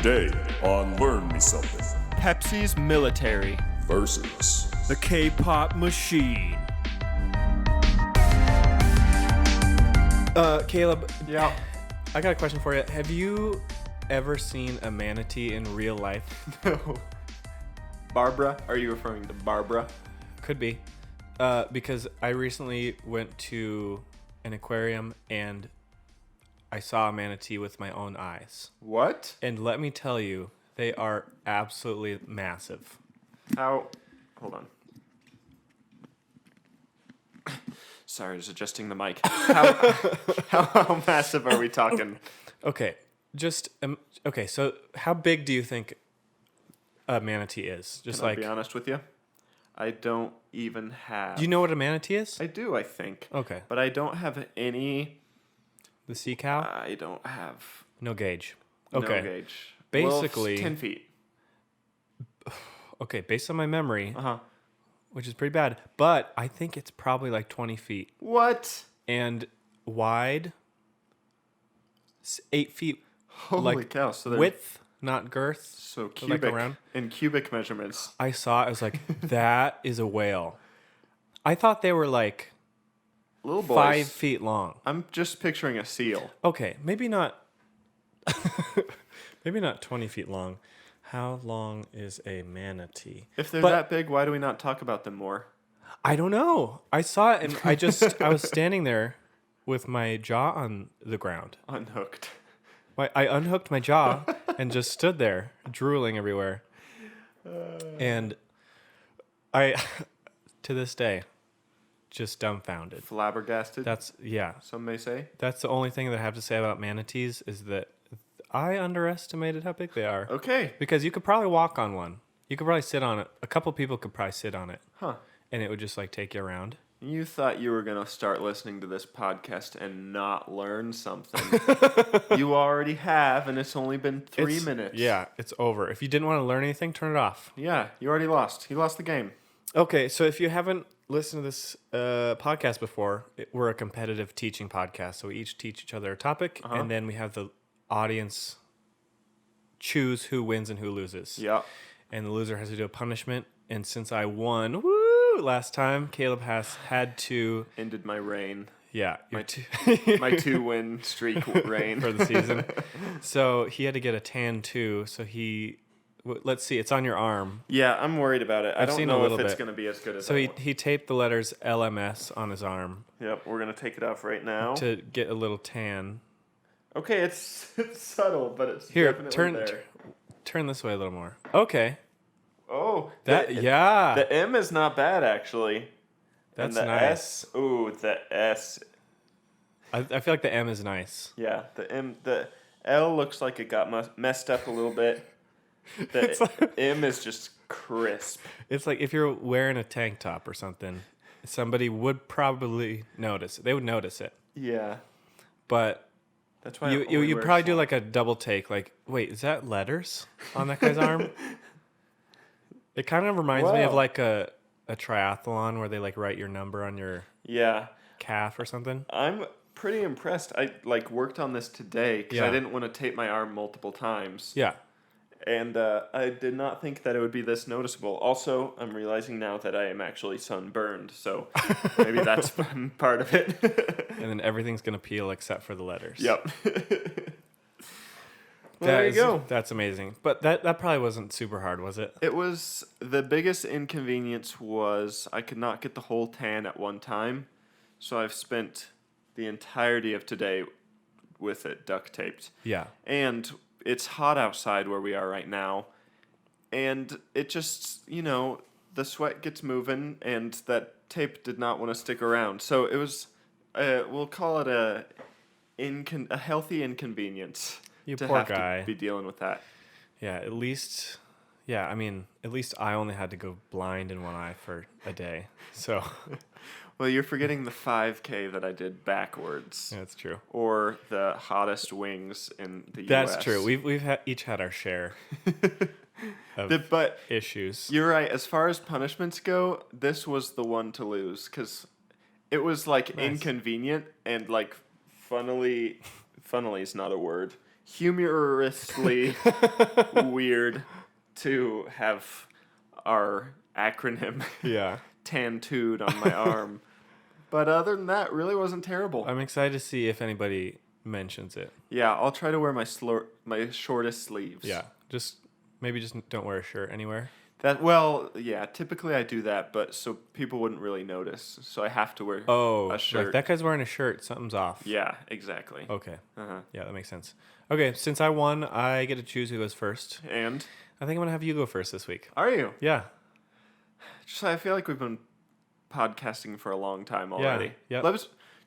Today on Learn Me Something Pepsi's military versus the K-pop machine. Caleb. Yeah. I got a question for you. Have you ever seen a manatee in real life? No. Barbara? Are you referring to Barbara? Could be. Because I recently went to an aquarium and I saw a manatee with my own eyes. What? And let me tell you, they are absolutely massive. How? Hold on. Sorry, just adjusting the mic. How massive are we talking? Okay, okay. So, how big do you think a manatee is? Just Can I like, be honest with you? I don't even have. do you know what a manatee is? I do, I think. Okay, But I don't have any. the sea cow, I don't have. no gauge. No Okay, gauge. Basically- 10 feet. okay. Based on my memory, Uh huh. which is pretty bad, but I think it's probably like 20 feet What? and wide, 8 feet. Holy Like, cow! So they're Width, not girth. so like cubic around. in cubic measurements. I saw it. I was like, that is a whale. I thought they were like Little boys. 5 feet long. I'm just picturing a seal. Okay, maybe not. Maybe not 20 feet long. How long is a manatee? If they're But- that big, why do we not talk about them more? I don't know. I saw it and I was standing there with my jaw on the ground. Unhooked. I unhooked my jaw and just stood there, drooling everywhere. And I, to this day, just dumbfounded. Flabbergasted, Yeah. some may say. That's the only thing that I have to say about manatees is that I underestimated how big they are. Okay. Because you could probably walk on one. You could probably sit on it. A couple people could probably sit on it. Huh. And it would just like take you around. You thought you were going to start listening to this podcast and not learn something. You already have, and it's only been 3 minutes. Yeah, it's over. If you didn't want to learn anything, turn it off. Yeah, you already lost. You lost the game. Okay, so if you haven't listened to this podcast before, we're a competitive teaching podcast. So we each teach each other a topic, and then we have the audience choose who wins and who loses. Yeah. And the loser has to do a punishment. And since I won, last time, Caleb has had to, Ended my reign. yeah, My 2-win streak reign. for the season. So he had to get a tan too. So let's see, it's on your arm. Yeah, I'm worried about it. I I've don't seen a know if little it's bit. going to be as good as So I he want. taped the letters LMS on his arm Yep, we're going to take it off right now. to get a little tan. Okay, it's subtle, but it's Here, definitely there. turn this way a little more. Okay. Oh, Yeah. The M is not bad actually. That's and the nice. S, ooh, the S. I feel like the M is nice. Yeah, the L looks like it got messed up a little bit. The M is just crisp. It's like if you're wearing a tank top or something, somebody would probably notice. They would notice it. Yeah, But that's why you probably do like a double take. Like, wait, is that letters on that guy's arm? It kind of reminds me of Wow. like a triathlon where they like write your number on your Yeah, calf or something. I'm pretty impressed. I worked on this today because Yeah. I didn't want to tape my arm multiple times. Yeah. And I did not think that it would be this noticeable. Also, I'm realizing now that I am actually sunburned, so maybe that's part of it. And then everything's going to peel except for the letters. Yep. There you go. That's amazing. But that probably wasn't super hard, was it? It was, the biggest inconvenience was I could not get the whole tan at one time, so I've spent the entirety of today with it duct taped. Yeah. And it's hot outside where we are right now, and it just, the sweat gets moving, and that tape did not want to stick around. So it was, we'll call it a healthy inconvenience. You to poor have guy. to be dealing with that. Yeah, at least I only had to go blind in one eye for a day. So, Well, you're forgetting the 5K that I did backwards, yeah, that's true. or the hottest wings in the That's U.S. true. We've each had our share of But issues. you're right. As far as punishments go, this was the one to lose because it was like Nice. inconvenient and like funnily is not a word. humorously weird to have our acronym Yeah. tattooed on my arm. But other than that, really wasn't terrible. I'm excited to see if anybody mentions it. Yeah, I'll try to wear my shortest sleeves. Yeah. Maybe just don't wear a shirt anywhere. Typically I do that, but so people wouldn't really notice. So I have to wear a shirt. Like that guy's wearing a shirt. Something's off. Yeah, exactly. Okay. Uh-huh. Yeah, that makes sense. Okay, since I won, I get to choose who goes first. And? I think I'm going to have you go first this week. Are you? Yeah. Just I feel like we've been podcasting for a long time already. Yeah. Do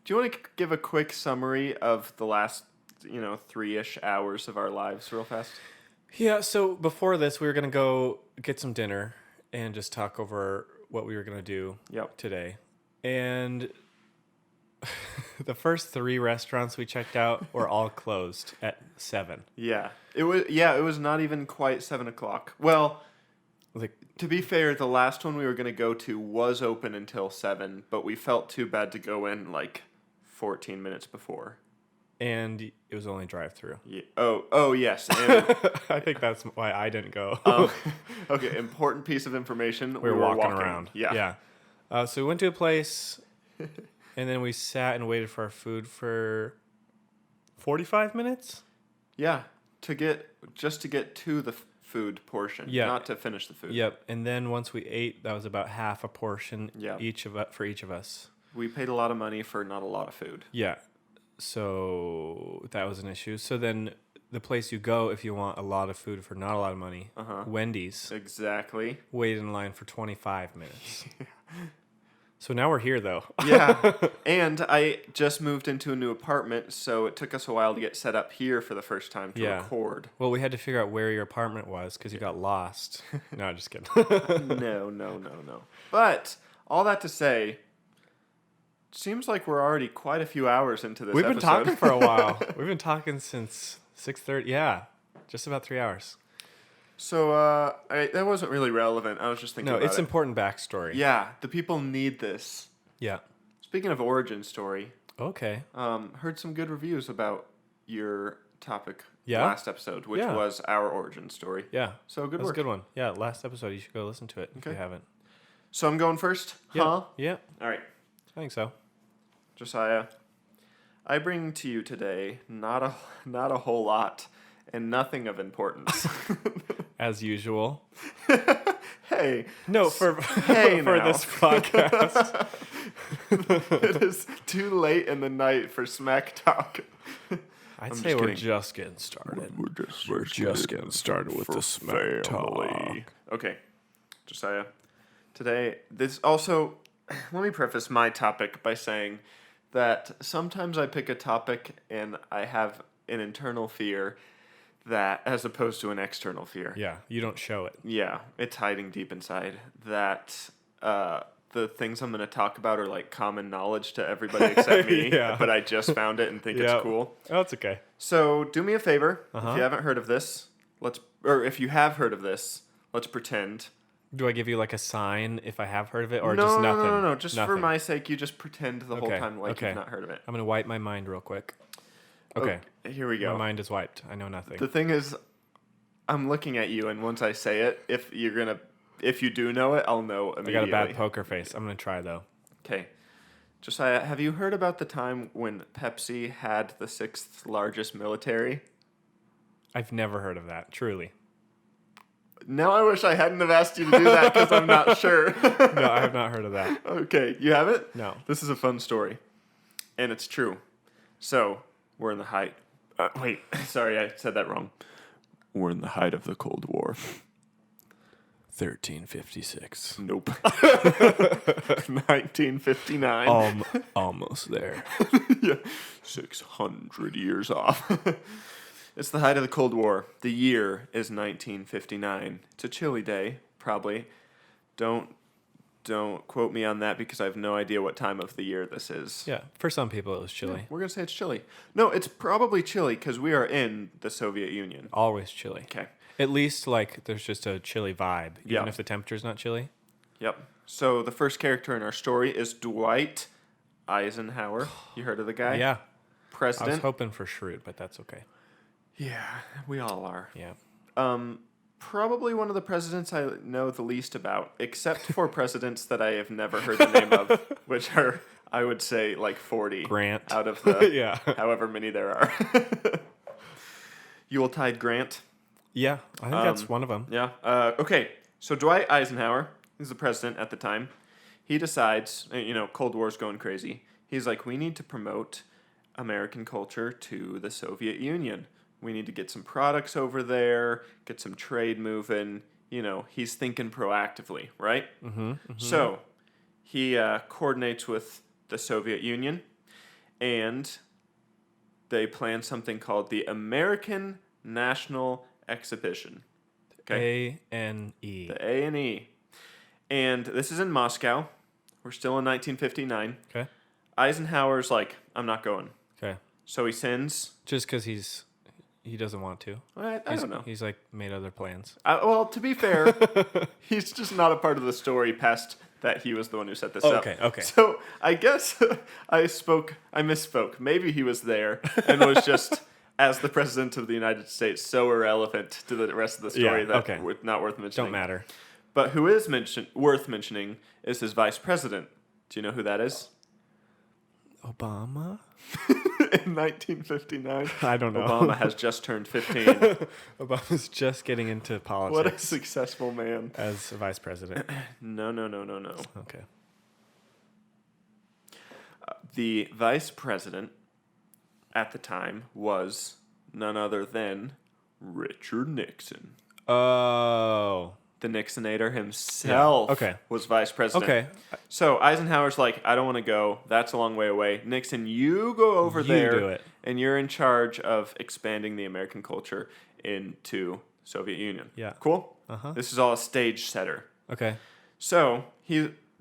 you want to give a quick summary of the last, 3-ish hours of our lives real fast? Yeah, so before this, we were going to go get some dinner and just talk over what we were going to do today. And the first 3 restaurants we checked out were all closed at 7. Yeah. It was not even quite 7 o'clock. Well, to be fair, the last one we were going to go to was open until 7, but we felt too bad to go in 14 minutes before. And it was only drive-through. Yeah. Oh, yes. And, I think that's why I didn't go. Okay, important piece of information. We were walking around. Yeah. So we went to a place, and then we sat and waited for our food for 45 minutes? Yeah, to get to the food portion, not to finish the food. Yep, and then once we ate, that was about half a portion for each of us. We paid a lot of money for not a lot of food. Yeah. So that was an issue. So then the place you go if you want a lot of food for not a lot of money, Wendy's. Exactly. Waited in line for 25 minutes. So now we're here, though. Yeah. And I just moved into a new apartment, so it took us a while to get set up here for the first time to record. Well, we had to figure out where your apartment was because you got lost. No, just kidding. No. But all that to say, seems like we're already quite a few hours into this We've been episode. talking for a while. We've been talking since 6:30. Yeah, just about 3 hours. So that wasn't really relevant. I was just thinking about it. No, it's important backstory. Yeah, the people need this. Yeah. Speaking of origin story, Okay. heard some good reviews about your topic Yeah? last episode, which was our origin story. Yeah. So good That's work. a good one. Yeah, last episode. You should go listen to it if you haven't. So I'm going first? Yeah. Huh? Yeah, All right. I think so. Josiah, I bring to you today not a whole lot and nothing of importance. As usual. Hey. No, for Hey for now. this podcast. It is too late in the night for smack talk. I'd say we're just getting started. We're just getting started with the smack talk. Okay, Josiah. Today, let me preface my topic by saying that sometimes I pick a topic and I have an internal fear that, as opposed to an external fear. Yeah, you don't show it. Yeah, it's hiding deep inside that the things I'm going to talk about are common knowledge to everybody except me, but I just found it and think it's cool. Oh, it's okay. So do me a favor, if you haven't heard of this, if you have heard of this, let's pretend. Do I give you a sign if I have heard of it or No, just nothing? No. Just nothing. for my sake, you just pretend the whole time you've not heard of it. I'm going to wipe my mind real quick. Okay. Here we go. My mind is wiped. I know nothing. The thing is, I'm looking at you, and once I say it, if you do know it, I'll know immediately. I got a bad poker face. I'm going to try, though. Okay. Josiah, have you heard about the time when Pepsi had the 6th largest military? I've never heard of that, truly. Now I wish I hadn't have asked you to do that because I'm not sure. No, I have not heard of that. Okay, you haven't? No. This is a fun story, and it's true. So, we're in the height... wait, sorry, I said that wrong. We're in the height of the Cold War. 1356. Nope. 1959. Almost there. Yeah, 600 years off. It's the height of the Cold War. The year is 1959. It's a chilly day, probably. Don't quote me on that because I have no idea what time of the year this is. Yeah, for some people it was chilly. Yeah, we're going to say it's chilly. No, it's probably chilly because we are in the Soviet Union. Always chilly. Okay. At least there's just a chilly vibe, even if the temperature's not chilly. Yep. So the first character in our story is Dwight Eisenhower. You heard of the guy? Yeah. President. I was hoping for Schrute, but that's okay. Yeah, we all are. Yeah. Probably one of the presidents I know the least about, except for presidents that I have never heard the name of, which are, I would say, like 40 Grant. out of the Yeah. however many there are. Yuletide Grant. Yeah, I think that's one of them. Yeah. Okay, so Dwight Eisenhower is the president at the time. He decides, Cold War's going crazy. He's like, we need to promote American culture to the Soviet Union. We need to get some products over there, get some trade moving. He's thinking proactively, right? Mm-hmm, mm-hmm. So he coordinates with the Soviet Union, and they plan something called the American National Exhibition. Okay? A-N-E. The A&E. And this is in Moscow. We're still in 1959. Okay. Eisenhower's like, I'm not going. Okay. So he sends... Just because he doesn't want to. I don't know. He's like made other plans. Well, to be fair, he's just not a part of the story past that he was the one who set this up. Okay. So I guess I misspoke. Maybe he was there and was just, as the president of the United States, so irrelevant to the rest of the story not worth mentioning. Don't matter. But who is worth mentioning is his vice president. Do you know who that is? Obama? In 1959. I don't know. Obama has just turned 15. Obama's just getting into politics. What a successful man. As a vice president. No. Okay. The vice president at the time was none other than Richard Nixon. Oh. The Nixonator himself was vice president. Okay. So Eisenhower's like, I don't want to go. That's a long way away. Nixon, you go over there. You do it. And you're in charge of expanding the American culture into Soviet Union. Yeah. Cool? Uh-huh. This is all a stage setter. Okay. So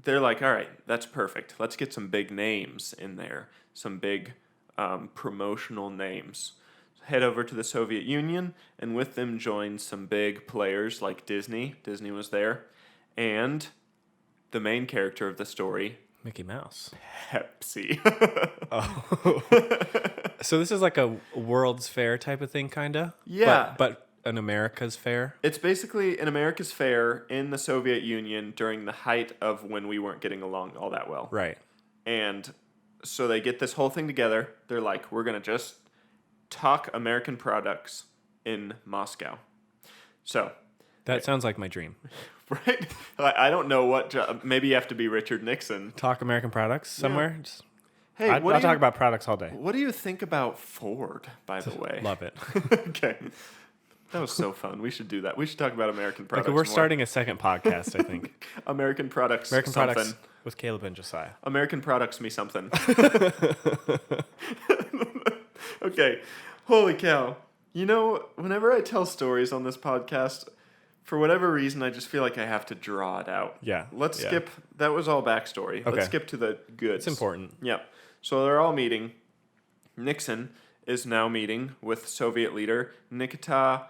they're like, all right, that's perfect. Let's get some big names in there. Some big promotional names. Head over to the Soviet Union, and with them join some big players like Disney. Disney was there. And the main character of the story, Mickey Mouse. Pepsi. Oh. So this is like a World's Fair type of thing, kind of? Yeah. But an America's Fair? It's basically an America's Fair in the Soviet Union during the height of when we weren't getting along all that well. Right. And so they get this whole thing together. They're like, we're going to just talk American products in Moscow. So that sounds like my dream. Right? I don't know what job. Maybe you have to be Richard Nixon. Talk American products somewhere? Yeah. Hey, I'll talk about products all day. What do you think about Ford, by the way? Love it. Okay. That was so fun. We should do that. We should talk about American products we're starting a second podcast, I think. American products. American something. products with Caleb and Josiah. American products me something. Okay. Holy cow. Whenever I tell stories on this podcast, for whatever reason, I just feel like I have to draw it out. Yeah. Let's skip. That was all backstory. Okay. Let's skip to the goods. It's important. Yeah. So they're all meeting. Nixon is now meeting with Soviet leader Nikita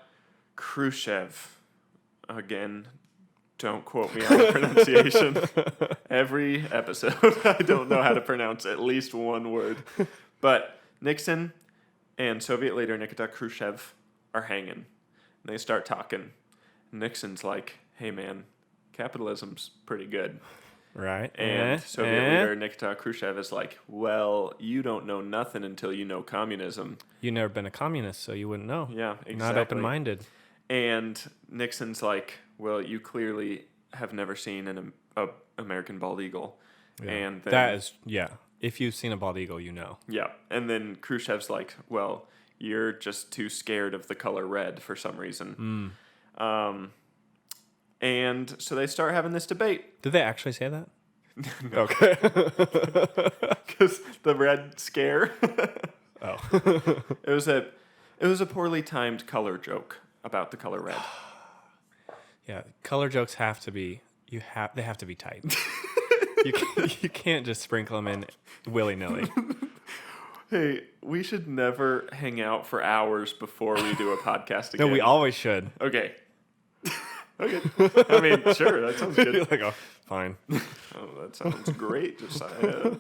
Khrushchev. Again, don't quote me on the pronunciation. Every episode, I don't know how to pronounce at least one word. But Nixon and Soviet leader Nikita Khrushchev are hanging. And they start talking. Nixon's like, hey man, capitalism's pretty good. Right. And Soviet leader Nikita Khrushchev is like, well, you don't know nothing until you know communism. You've never been a communist, so you wouldn't know. Yeah, exactly. Not open-minded. And Nixon's like, well, you clearly have never seen an American bald eagle. Yeah. And then, that is, if you've seen a bald eagle, you know. Yeah. And then Khrushchev's like, well, you're just too scared of the color red for some reason. And so they start having this debate. Did they actually say that? No. Okay. Because the red scare. Oh. It was a poorly timed color joke about the color red. Yeah, color jokes have to be they have to be tight. You can't just sprinkle them in willy-nilly. Hey, we should never hang out for hours before we do a podcast again. No, we always should. Okay. Okay. I mean, sure, that sounds good. You're like, oh, fine. Oh, that sounds great, Josiah.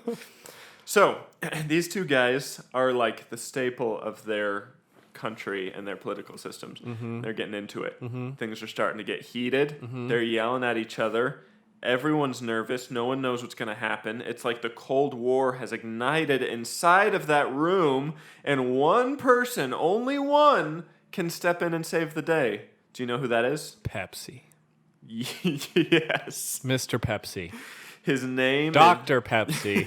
So, these two guys are like the staple of their country and their political systems. They're getting into it. Mm-hmm. Things are starting to get heated. They're yelling at each other. Everyone's nervous. No one knows what's going to happen. It's like the Cold War has ignited inside of that room, and one person, only one, can step in and save the day. Do you know who that is? Pepsi. Yes. Mr. Pepsi. His name Dr. Pepsi.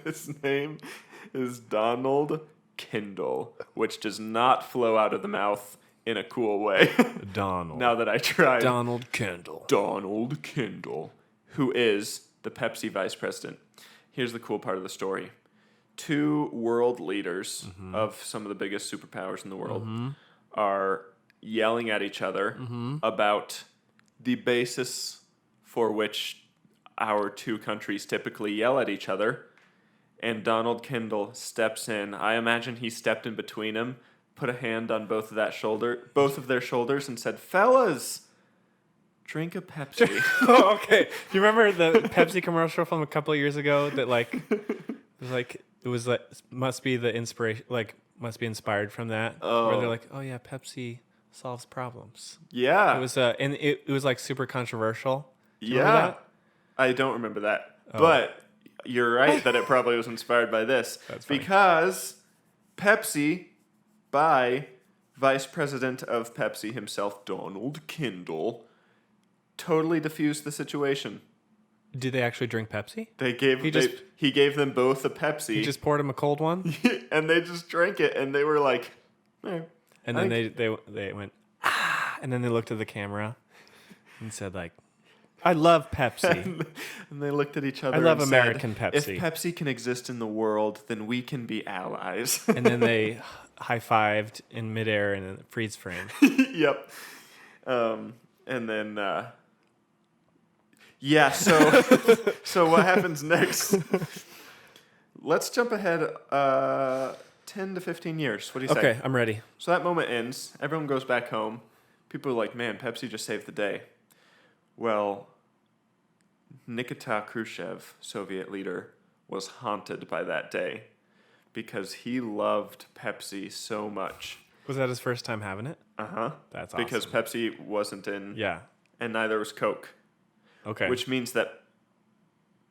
His name is Donald Kindle, which does not flow out of the mouth in a cool way. Donald. Now that I tried. Donald Kendall. Donald Kindle, who is the Pepsi vice president. Here's the cool part of the story. 2 world leaders of some of the biggest superpowers in the world are yelling at each other about the basis for which our 2 countries typically yell at each other. And Donald Kindle steps in. I imagine he stepped in between them, put a hand on both of their shoulders, and said, "Fellas, drink a Pepsi." Oh, okay. Do you remember the Pepsi commercial from a couple of years ago that it was like must be the inspiration, like must be inspired from that? Where they're like, "Oh yeah, Pepsi solves problems." Yeah. It was and it was like super controversial. Do you remember that? I don't remember that. But you're right that it probably was inspired by this. That's funny. Because Pepsi, by Vice President of Pepsi himself, Donald Kindle, totally diffused the situation. Did they actually drink Pepsi? He gave them both a Pepsi. He just poured him a cold one? And they just drank it, and they were like, And then they went, ah, and then they looked at the camera and said like, I love Pepsi. and they looked at each other. I love and American said, Pepsi. If Pepsi can exist in the world, then we can be allies. And then they high-fived in midair in a freeze frame. Yep. And then, so what happens next? Let's jump ahead 10 to 15 years. What do you say? Okay, I'm ready. So that moment ends. Everyone goes back home. People are like, man, Pepsi just saved the day. Well, Nikita Khrushchev, Soviet leader, was haunted by that day because he loved Pepsi so much. Was that his first time having it? Uh-huh. That's awesome. Because Pepsi wasn't in... Yeah. And neither was Coke. Okay. Which means that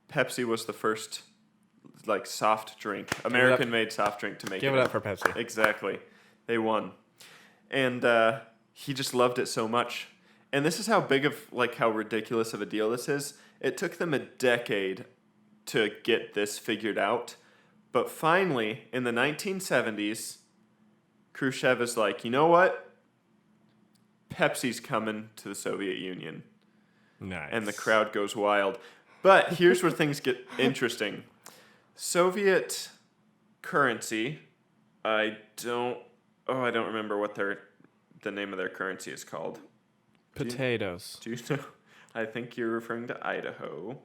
Pepsi was the first, like, soft drink, American-made soft drink to make it. Give it up for Pepsi. Exactly. They won. And he just loved it so much. And this is how big of, like, how ridiculous of a deal this is. It took them a decade to get this figured out. But finally, in the 1970s, Khrushchev is like, you know what? Pepsi's coming to the Soviet Union. Nice. And the crowd goes wild. But here's where things get interesting. Soviet currency, I don't remember what the name of their currency is called. Potatoes. Do you know? I think you're referring to Idaho.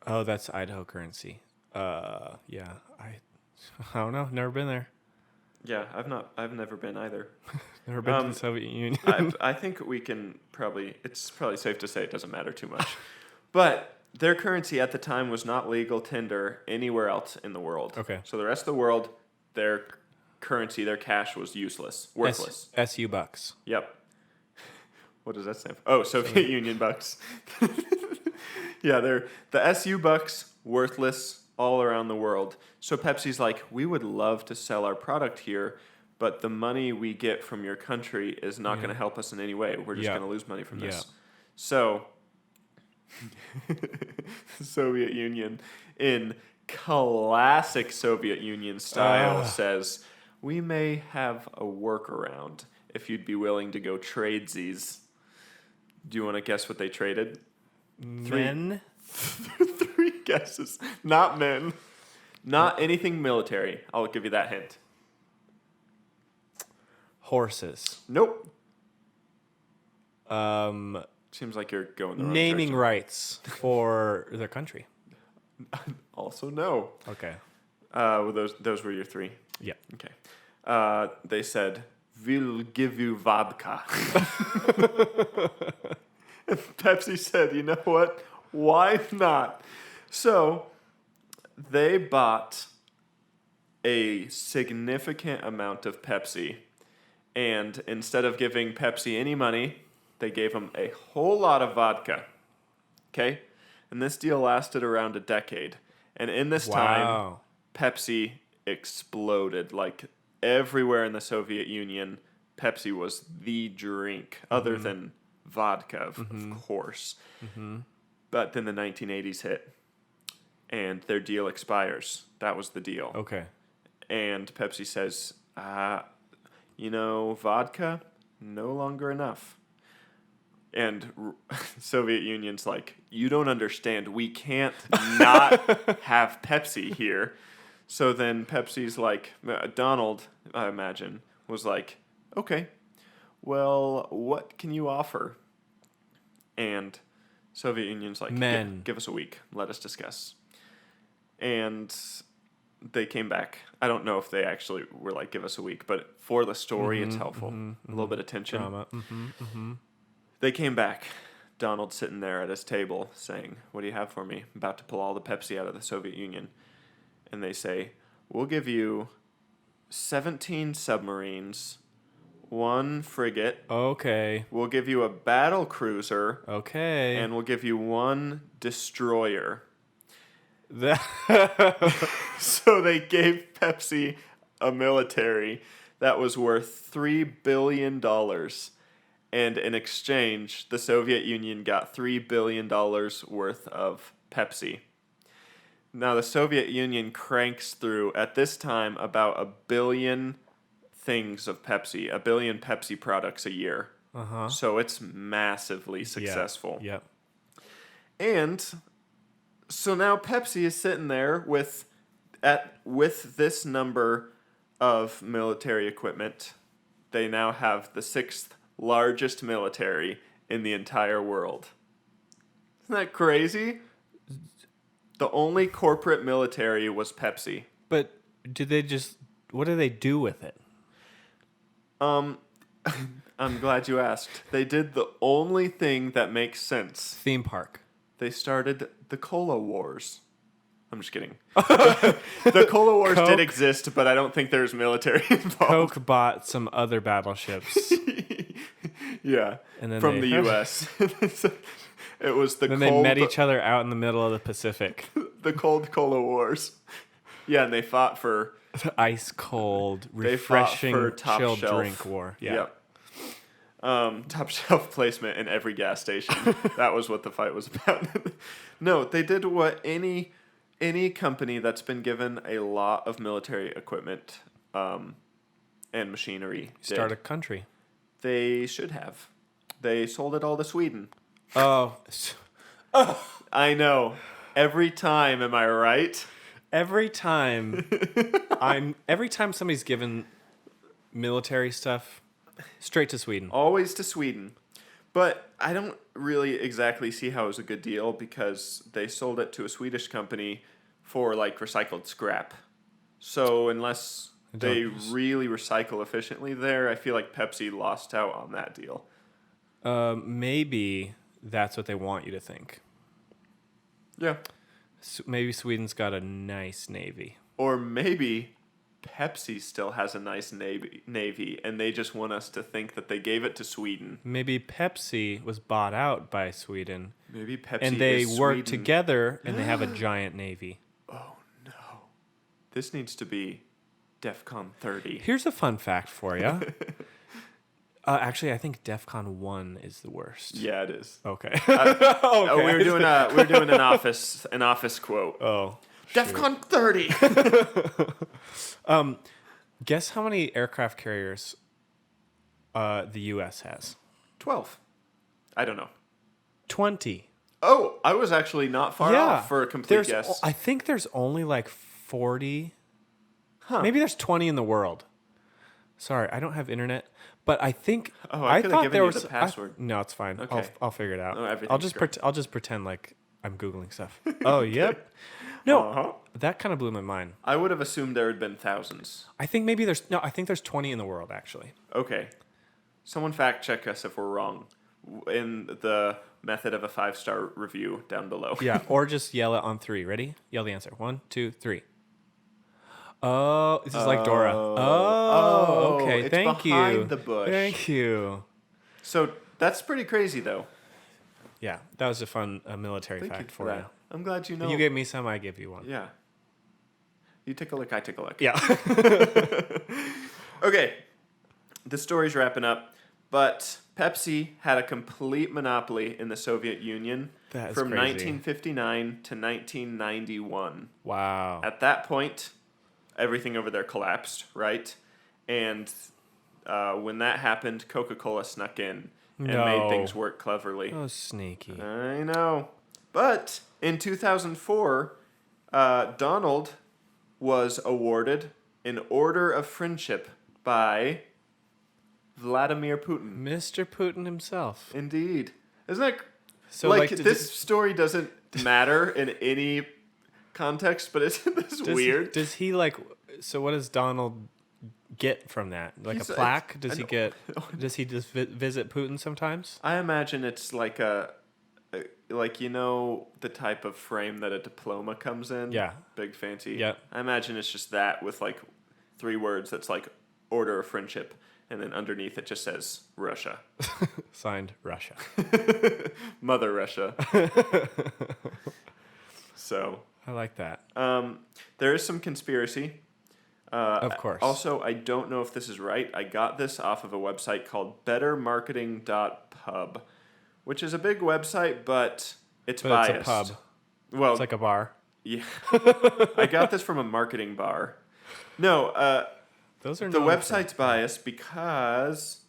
Oh, that's Idaho currency. Yeah. I don't know. Never been there. Yeah, I've never been either. Never been to the Soviet Union. I think it's probably safe to say it doesn't matter too much. But their currency at the time was not legal tender anywhere else in the world. Okay. So the rest of the world, their currency, their cash was useless, worthless. SU bucks. Yep. What does that stand for? Oh, Soviet Union bucks. Yeah, they're the SU bucks, worthless all around the world. So Pepsi's like, we would love to sell our product here, but the money we get from your country is not going to help us in any way. We're just going to lose money from this. Yeah. So, the Soviet Union, in classic Soviet Union style, says, we may have a workaround if you'd be willing to go tradesies. Do you want to guess what they traded? Men? 3 guesses. Not men. Not anything military. I'll give you that hint. Horses. Nope. Um, Seems like you're going the wrong naming direction. rights for their country. Also, no. Okay. Well, those were your 3. Yeah. Okay. They said, we'll give you vodka. And Pepsi said, you know what? Why not? So they bought a significant amount of Pepsi And instead of giving Pepsi any money, they gave them a whole lot of vodka. Okay? And this deal lasted around a decade. And in this time, Pepsi exploded. Like everywhere in the Soviet Union, Pepsi was the drink, other than vodka, of course. But then the 1980s hit, and their deal expires. That was the deal. Okay. And Pepsi says, vodka, no longer enough. And Soviet Union's like, you don't understand. We can't not have Pepsi here. So then Pepsi's like, Donald, I imagine, was like, okay, well, what can you offer? And Soviet Union's like, give us a week. Let us discuss. And they came back. I don't know if they actually were like, give us a week, but for the story, it's helpful. A little bit of tension. Drama. They came back. Donald's sitting there at his table saying, what do you have for me? I'm about to pull all the Pepsi out of the Soviet Union. And they say, we'll give you 17 submarines, 1 frigate. Okay. We'll give you a battle cruiser. Okay. And we'll give you 1 destroyer. So they gave Pepsi a military that was worth $3 billion. And in exchange, the Soviet Union got $3 billion worth of Pepsi. Now, the Soviet Union cranks through, at this time, about 1 billion things of Pepsi, 1 billion Pepsi products a year. So it's massively successful. Yep. And so now Pepsi is sitting there with this number of military equipment. They now have the 6th largest military in the entire world. Isn't that crazy? The only corporate military was Pepsi. But what do they do with it? I'm glad you asked. They did the only thing that makes sense. Theme park. They started the Cola Wars. I'm just kidding. The Cola Wars did exist, but I don't think there's military involved. Coke bought some other battleships. Yeah, and then from the U.S. It was the then they met each other out in the middle of the Pacific. The cold Cola Wars. Yeah, and they fought for... The ice cold, refreshing, chilled drink war. Yeah. Yep. Top shelf placement in every gas station. That was what the fight was about. No, they did what any company that's been given a lot of military equipment and machinery did. Start a country. They should have. They sold it all to Sweden. Oh. I know. Every time, am I right? Every time somebody's given military stuff, straight to Sweden. Always to Sweden. But I don't really exactly see how it was a good deal because they sold it to a Swedish company for like recycled scrap. So unless they really recycle efficiently there, I feel like Pepsi lost out on that deal. Maybe that's what they want you to think. Yeah. Maybe Sweden's got a nice navy. Or maybe Pepsi still has a nice navy, and they just want us to think that they gave it to Sweden. Maybe Pepsi was bought out by Sweden. Maybe Pepsi and they is work Sweden. together, and they have a giant navy. Oh, no. This needs to be DEFCON 30. Here's a fun fact for you. Actually, I think DEFCON 1 is the worst. Yeah, it is. Okay. Okay. We were doing an office quote. Oh. DEFCON 30. Guess how many aircraft carriers the U.S. has? 12. I don't know. 20. Oh, I was actually not far off for a complete guess. I think there's only like 40. Maybe there's 20 in the world. Sorry, I don't have internet. But I think I could have given you the password. No, it's fine. Okay. I'll figure it out. Oh, I'll just pretend like I'm googling stuff. Oh, yep. No, that kind of blew my mind. I would have assumed there had been thousands. I think there's 20 in the world actually. Okay. Someone fact check us if we're wrong in the method of a 5-star review down below. Yeah, or just yell it on 3. Ready? Yell the answer. 1, 2, 3. Oh, this is like Dora. Oh, okay. Okay, it's thank behind you. the bush. Thank you. So that's pretty crazy, though. Yeah, that was a fun military Thank you fact for for that. I'm glad you know. you. You gave me some, I gave you one. Yeah. You take a look, I take a look. Yeah. Okay, the story's wrapping up, but Pepsi had a complete monopoly in the Soviet Union That is from crazy. 1959 to 1991. Wow. At that point, everything over there collapsed, right? And when that happened, Coca-Cola snuck in and made things work cleverly. Oh, sneaky. I know. But in 2004, Donald was awarded an Order of Friendship by Vladimir Putin. Mr. Putin himself. Indeed. Isn't that... So, this story doesn't matter in any context, but isn't this weird? Does he, so what does Donald get from that? Like He's a plaque? Does he get... Does he just visit Putin sometimes? I imagine it's like the type of frame that a diploma comes in. Yeah. Big fancy. Yeah. I imagine it's just that with 3 words that's Order of Friendship, and then underneath it just says Russia. Signed, Russia. Mother Russia. So. I like that. There is some conspiracy. Of course. Also, I don't know if this is right. I got this off of a website called bettermarketing.pub, which is a big website, but it's biased. It's a pub. Well, It's like a bar. yeah. I got this from a marketing bar. No, Those are the known website's biased because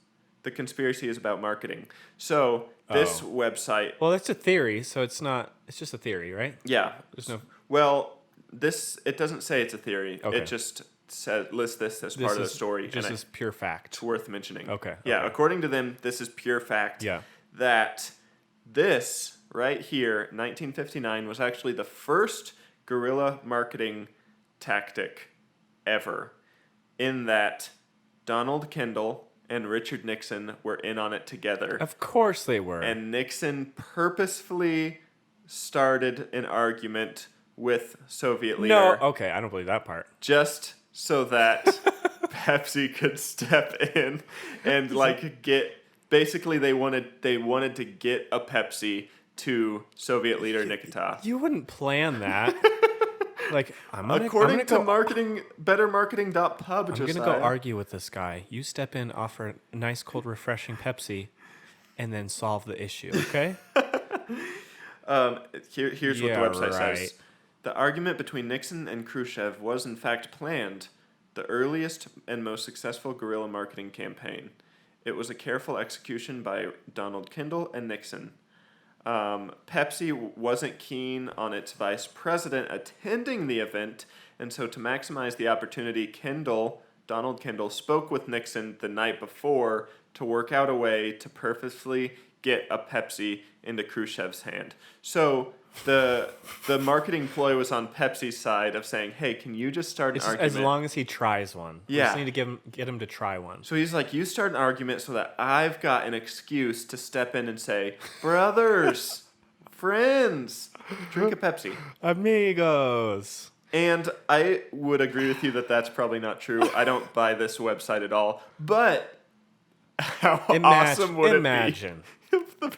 the conspiracy is about marketing. So this website... Well, it's a theory, so it's not... It's just a theory, right? Yeah. There's no... Well, it doesn't say it's a theory. Okay. It just lists this as part of the story. Just as pure fact. It's worth mentioning. Okay. Yeah, okay. according to them, this is pure fact. Yeah. That this right here, 1959, was actually the first guerrilla marketing tactic ever. In that Donald Kendall and Richard Nixon were in on it together. Of course they were. And Nixon purposefully started an argument with Soviet leader. No, okay, I don't believe that part. Just so that Pepsi could step in and get... Basically, they wanted to get a Pepsi to Soviet leader Nikita. You wouldn't plan that. According to bettermarketing.pub, I'm going to go argue with this guy. You step in, offer a nice, cold, refreshing Pepsi, and then solve the issue, okay? Here's what the website says. The argument between Nixon and Khrushchev was in fact planned, the earliest and most successful guerrilla marketing campaign. It was a careful execution by Donald Kendall and Nixon. Pepsi wasn't keen on its vice president attending the event, and so to maximize the opportunity, Donald Kendall, spoke with Nixon the night before to work out a way to purposefully get a Pepsi into Khrushchev's hand. So the marketing ploy was on Pepsi's side of saying, hey, can you just start an argument? As long as he tries one. Yeah. We just need to get him to try one. So he's like, you start an argument so that I've got an excuse to step in and say, brothers, friends, drink a Pepsi. Amigos. And I would agree with you that that's probably not true. I don't buy this website at all. But how awesome would it be if the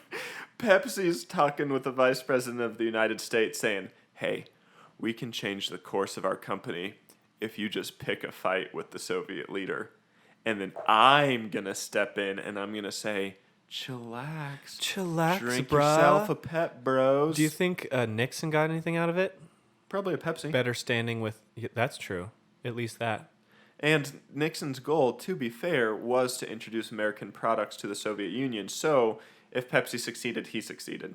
Pepsi's talking with the vice president of the United States saying, hey, we can change the course of our company if you just pick a fight with the Soviet leader. And then I'm going to step in and I'm going to say, chillax. Drink bruh. yourself a pep, bros. Do you think Nixon got anything out of it? Probably a Pepsi. Better standing with... That's true. At least that. And Nixon's goal, to be fair, was to introduce American products to the Soviet Union. So if Pepsi succeeded, he succeeded.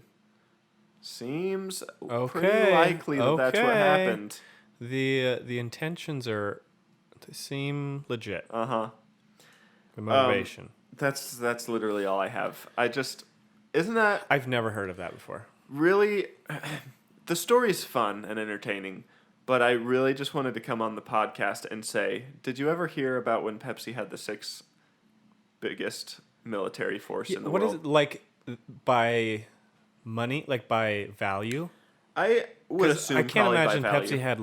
Seems pretty likely that that's what happened. The intentions seem legit. Uh-huh. The motivation. That's literally all I have. Isn't that... I've never heard of that before. Really... The story's fun and entertaining, but I really just wanted to come on the podcast and say, did you ever hear about when Pepsi had the 6th biggest military force in the world? What is it, like, by money? Like, by value? I would assume I can't probably imagine by value. Pepsi had,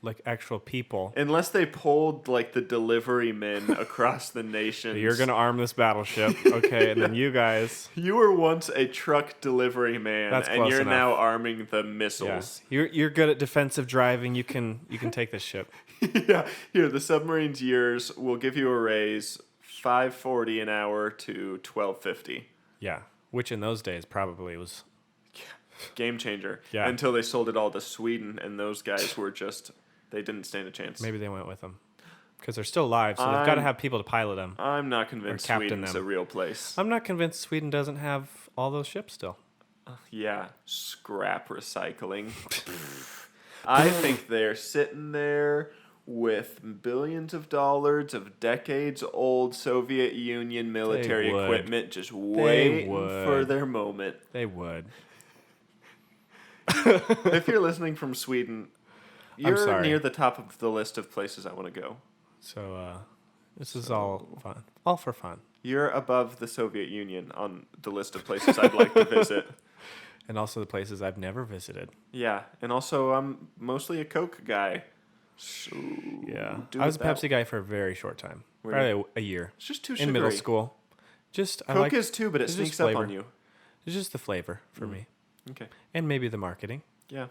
like actual people. Unless they pulled like the delivery men across the nation. You're gonna arm this battleship, okay? And then you guys. You were once a truck delivery man, That's and close you're enough. now arming the Yeah. missiles. You're good at defensive driving. You can take this ship. Yeah. Here, the submarine's yours. We'll give you a raise, $5.40 an hour to $12.50. Yeah. Which in those days probably was. Game changer. Yeah. Until they sold it all to Sweden, and those guys were just, they didn't stand a chance. Maybe they went with them because they're still alive, so they've got to have people to pilot them. I'm not convinced captain Sweden's them. a real place. I'm not convinced Sweden doesn't have all those ships still. Yeah, scrap recycling. I think they're sitting there with billions of dollars of decades-old Soviet Union military would. equipment just waiting would. for their moment. They would. If you're listening from Sweden, you're sorry. near the top of the list of places I want to go. So this is all fun. All for fun. You're above the Soviet Union on the list of places I'd like to visit. And also the places I've never visited. Yeah, and also I'm mostly a Coke guy. So Yeah. do I was a that. Pepsi guy for a very short time. Were Probably a year. It's just too In sugary. middle school. Just I Coke like is too, but it it's sneaks just up flavor. on you. It's just the flavor for me. Okay. And maybe the marketing. Yeah.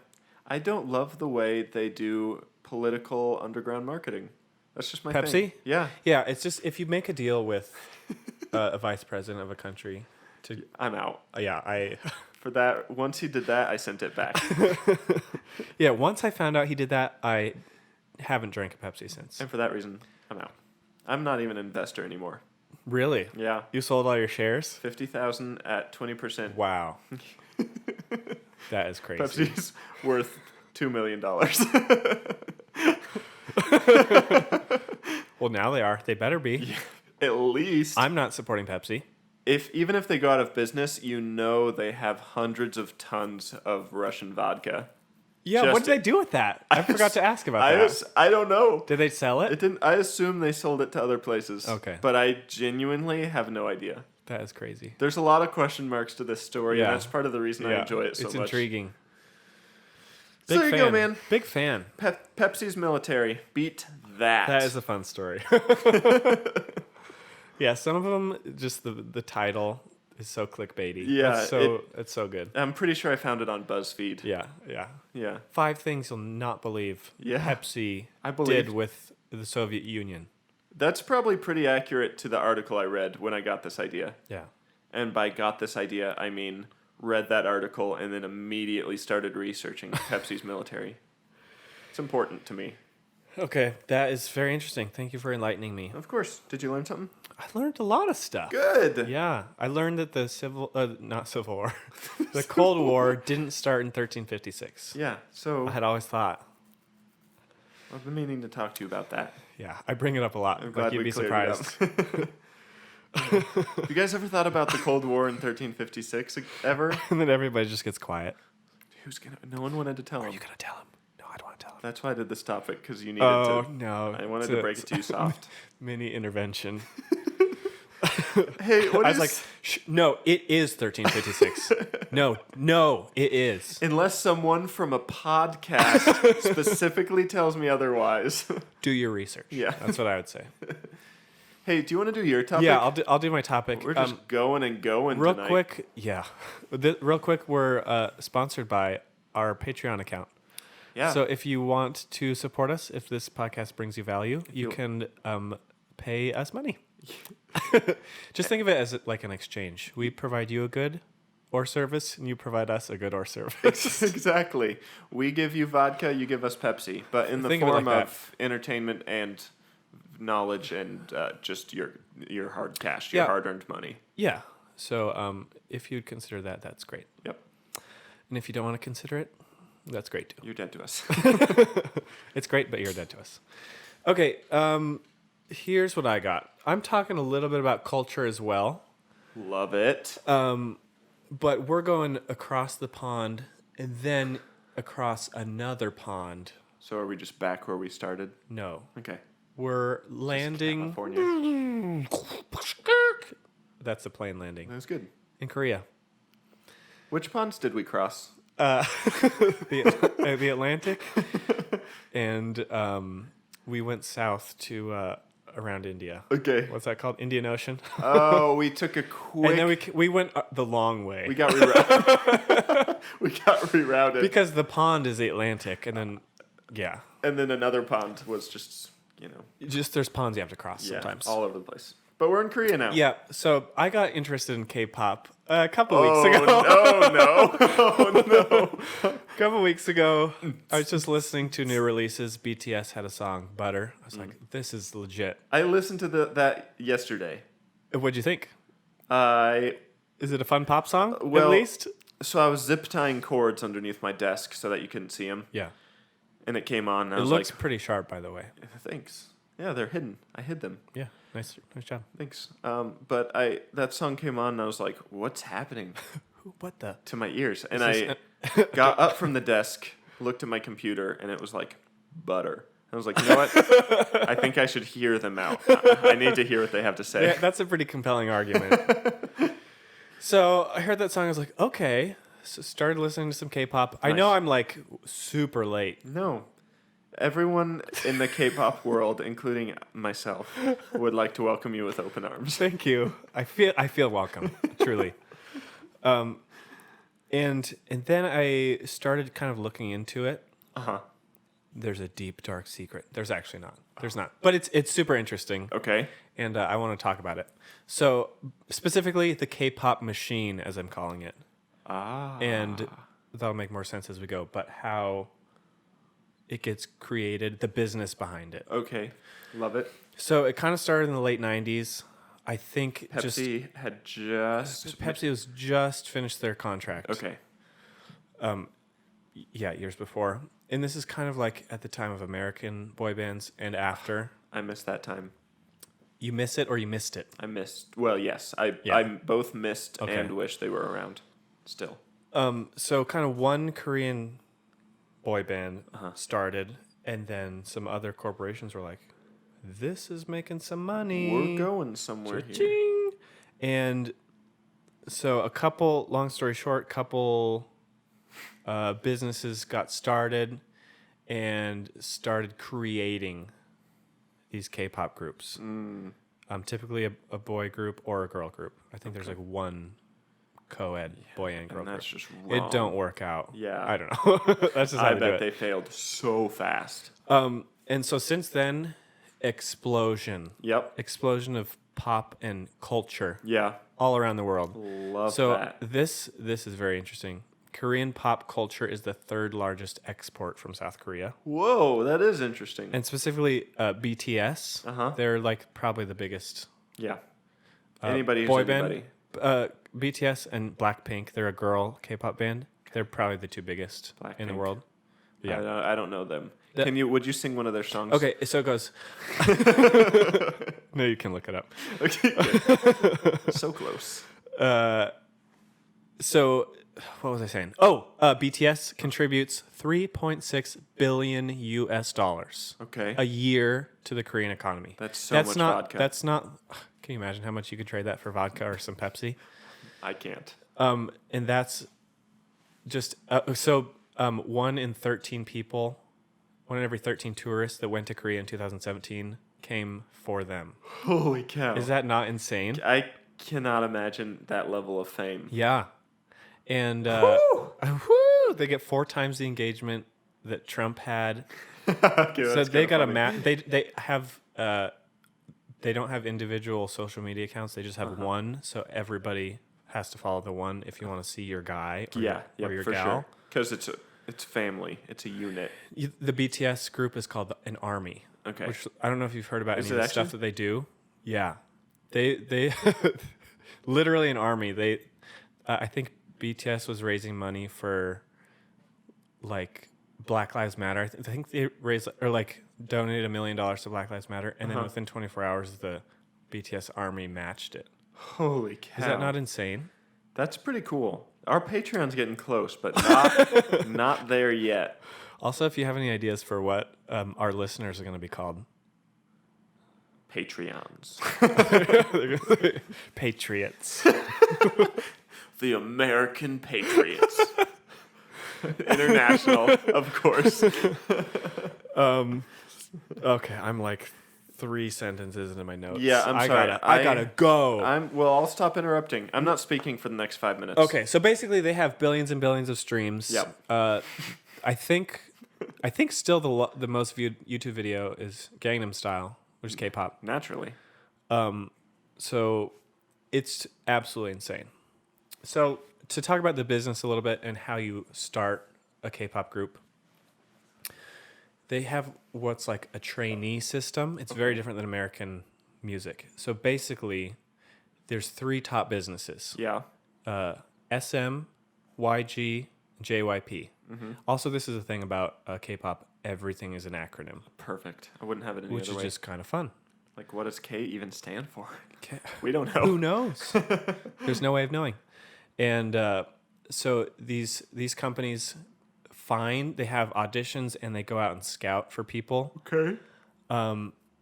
I don't love the way they do political underground marketing. That's just my Pepsi? thing. Yeah. Yeah, it's just if you make a deal with a vice president of a country to I'm out. I For that, once he did that, I sent it back. yeah, once I found out he did that, I haven't drank a Pepsi since. And for that reason, I'm out. I'm not even an investor anymore. Really? Yeah. You sold all your shares? 50,000 at 20%. Wow. That is crazy. Pepsi's worth $2 million. Well, now they are. They better be. At least. I'm not supporting Pepsi. Even if they go out of business, you know they have hundreds of tons of Russian vodka. Yeah, Just- what did they do with that? I forgot to ask about that. I don't know. Did they sell It it? didn't. I assume they sold it to other places. Okay. But I genuinely have no idea. That is crazy. There's a lot of question marks to this story, Yeah. and that's part of the reason I enjoy it so it's much. intriguing. So there you go, man. Big fan. Pepsi's military. Beat that. That is a fun story. Yeah, some of them, just the title is so clickbaity. Yeah, it's so good. I'm pretty sure I found it on BuzzFeed. Yeah, yeah. Yeah. 5 things you'll not believe Yeah. Pepsi I believe- did with the Soviet Union. That's probably pretty accurate to the article I read when I got this idea. Yeah. And by got this idea, I mean read that article and then immediately started researching Pepsi's military. It's important to me. Okay, that is very interesting. Thank you for enlightening me. Of course. Did you learn something? I learned a lot of stuff. Good. Yeah, I learned that the not Civil War, the Cold War didn't start in 1356. Yeah. So I had always thought. I've been meaning to talk to you about that. Yeah, I bring it up a lot. I'm Like glad you'd we be cleared it surprised. up. You guys ever thought about the Cold War in 1356 ever? And then everybody just gets quiet. No one wanted to tell him. Are you gonna tell him? No, I don't want to tell him. That's why I did this topic, because you needed Oh to. no! I wanted to break it to you soft. Mini intervention. Hey, what I is... was like, no, it is 1356. no, it is. Unless someone from a podcast specifically tells me otherwise. Do your research. Yeah. That's what I would say. Hey, do you want to do your topic? Yeah, I'll do my topic. We're just going and going real tonight. quick. Yeah, real quick. We're sponsored by our Patreon account. Yeah. So if you want to support us, if this podcast brings you value, you can pay us money. Just think of it as like an exchange. We provide you a good or service, and you provide us a good or service. Exactly. We give you vodka, you give us Pepsi, but in the Think of it form like of entertainment and knowledge and just your hard cash, your Yeah. hard-earned money. Yeah. So if you'd consider that, that's great. Yep. And if you don't want to consider it, that's great too. You're dead to us. It's great, but you're dead to us. Okay. Here's what I got. I'm talking a little bit about culture as well. Love it. But we're going across the pond and then across another pond. So are we just back where we started? No. Okay. We're landing. California. That's the plane landing That was good. in Korea. Which ponds did we cross? the Atlantic, and we went south to around India. Okay. What's that called? Indian Ocean. Oh, we took a quick. And then we went the long way. We got rerouted. We got rerouted because the pond is the Atlantic, and then and then another pond was just just there's ponds you have to cross sometimes. all over the place. But we're in Korea now. Yeah, so I got interested in K-pop a couple weeks ago. No. A couple weeks ago, I was just listening to new releases. BTS had a song, Butter. I was like, this is legit. I listened to that yesterday. What'd you think? I Is it a fun pop song, well, at least? So I was zip tying cords underneath my desk so that you couldn't see them. Yeah. And it came on. And I It was looks like, pretty sharp, by the way. thanks. Yeah, they're hidden. I hid them. Yeah, nice job. Thanks. But that song came on and I was like, what's happening What the? to my ears? And I got up from the desk, looked at my computer, and it was like, Butter. I was like, you know what? I think I should hear them out. I need to hear what they have to say. Yeah, that's a pretty compelling argument. So I heard that song. I was like, okay. So started listening to some K-pop. I know I'm like super late. No. Everyone in the K-pop world, including myself, would like to welcome you with open arms. Thank you. I feel welcome, truly. And then I started kind of looking into it. Uh-huh. There's a deep, dark secret. There's actually not. There's not. But it's super interesting. Okay. And I want to talk about it. So specifically, the K-pop machine, as I'm calling it. Ah. And that'll make more sense as we go. But how it gets created, the business behind it. Okay. Love it. So it kind of started in the late 90s. I think Pepsi had just... Pepsi was just finished their contract. Okay. Yeah, years before. And this is kind of like at the time of American boy bands and after. I missed that time. You miss it or you missed it? I missed... Well, yes. I both missed and wish they were around still. So kind of one Korean boy band started, and then some other corporations were like, this is making some money. We're going somewhere here. Cha-ching! And so long story short, businesses got started and started creating these K-pop groups. Typically a boy group or a girl group. I think there's like one co-ed boy and girl And that's group. just wrong. It don't work out. Yeah. I don't know. That's just how I they do bet it. they failed so fast. And so since then, explosion of pop and culture Yeah. all around the world. Love So that. this is very interesting. Korean pop culture is the third largest export from South Korea. Whoa, that is interesting. And specifically BTS. They're like probably the biggest Yeah. Anybody who's boy anybody. band. BTS and Blackpink, they're a girl K-pop band. They're probably the two biggest in the Blackpink. world. Yeah. I don't know them. Would you sing one of their songs? Okay, so it goes. No, you can look it up. Okay. Good. So close. So, what was I saying? BTS contributes $3.6 billion Okay. a year to the Korean economy. That's much vodka. That's not. Can you imagine how much you could trade that for vodka or some Pepsi? I can't. And that's just one in 13 people, one in every 13 tourists that went to Korea in 2017 came for them. Holy cow. Is that not insane? I cannot imagine that level of fame. Yeah. And they get 4 times the engagement that Trump had. Okay, So that's they kinda got funny. they have they don't have individual social media accounts. They just have one. So everybody has to follow the one if you want to see your guy or your for gal. sure. Because it's family. It's a unit. The BTS group is called an army. Okay. Which I don't know if you've heard about Is any of it the stuff actually? that they do. Yeah, they literally an army. They I think BTS was raising money for like Black Lives Matter. I think they raised or like donated $1 million to Black Lives Matter, and then within 24 hours, the BTS army matched it. Holy cow. Is that not insane? That's pretty cool. Our Patreon's getting close, but not there yet. Also, if you have any ideas for what our listeners are going to be called, Patreons. Patriots. The American Patriots. International, of course. Okay, I'm like 3 sentences into my notes. Yeah, I'm sorry. I gotta go. Well, I'll stop interrupting. I'm not speaking for the next 5 minutes. Okay, so basically they have billions and billions of streams. Yep. I think still the most viewed YouTube video is Gangnam Style, which is K-pop. Naturally. So it's absolutely insane. So to talk about the business a little bit and how you start a K-pop group, they have what's like a trainee system. It's very different than American music. So basically, there's 3 top businesses. Yeah. SM, YG, JYP. Also, this is a thing about K-pop. Everything is an acronym, Perfect. I wouldn't have it any which other is way. just kind of fun. Like, what does K even stand for? K- We don't know. Who knows? There's no way of knowing. And so these companies they have auditions and they go out and scout for people. Okay.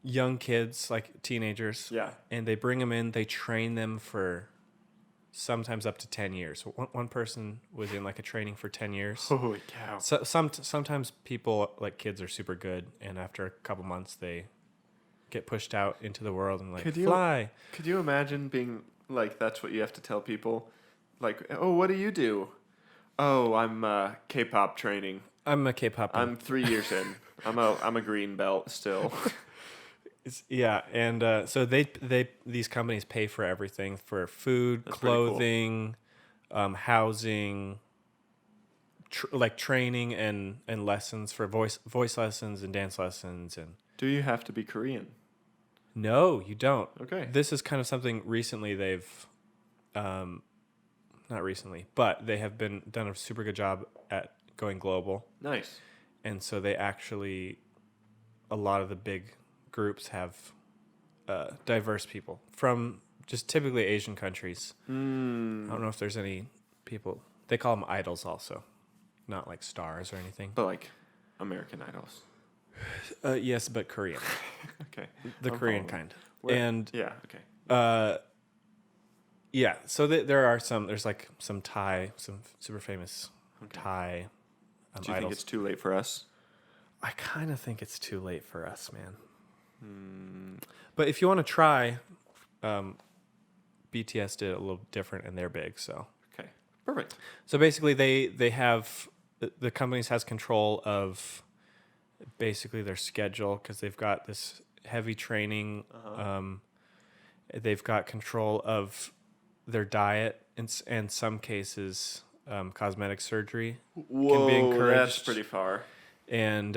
Young kids, like teenagers. Yeah. And they bring them in. They train them for sometimes up to 10 years. One person was in like a training for 10 years. Holy cow. So sometimes people, like kids, are super good, and after a couple months they get pushed out into the world and like fly. Could you imagine being like, that's what you have to tell people? Like, oh, what do you do? Oh, I'm K-pop training. I'm a K-pop. I'm 3 years in. I'm a green belt still. And so these companies pay for everything, for food, That's pretty cool. clothing, housing, like training and lessons for voice lessons and dance lessons. And Do you have to be Korean? no, you don't. Okay. This is kind of something recently they've, not recently, but they have done a super good job at going global. Nice. And so they actually, a lot of the big groups have diverse people from just typically Asian countries. I don't know if there's any people, they call them idols also, not like stars or anything. But like American Idols. Yes, but Korean. Okay. The I'm Korean following. kind. Where- And Yeah, okay. yeah, so there's like some super famous Thai Do you idols. think it's too late for us? I kind of think it's too late for us, man. But if you want to try, BTS did it a little different, and they're big. So Okay. Perfect. so basically, they have the companies has control of basically their schedule because they've got this heavy training. They've got control of their diet and some cases cosmetic surgery Whoa, can be encouraged. that's pretty far. And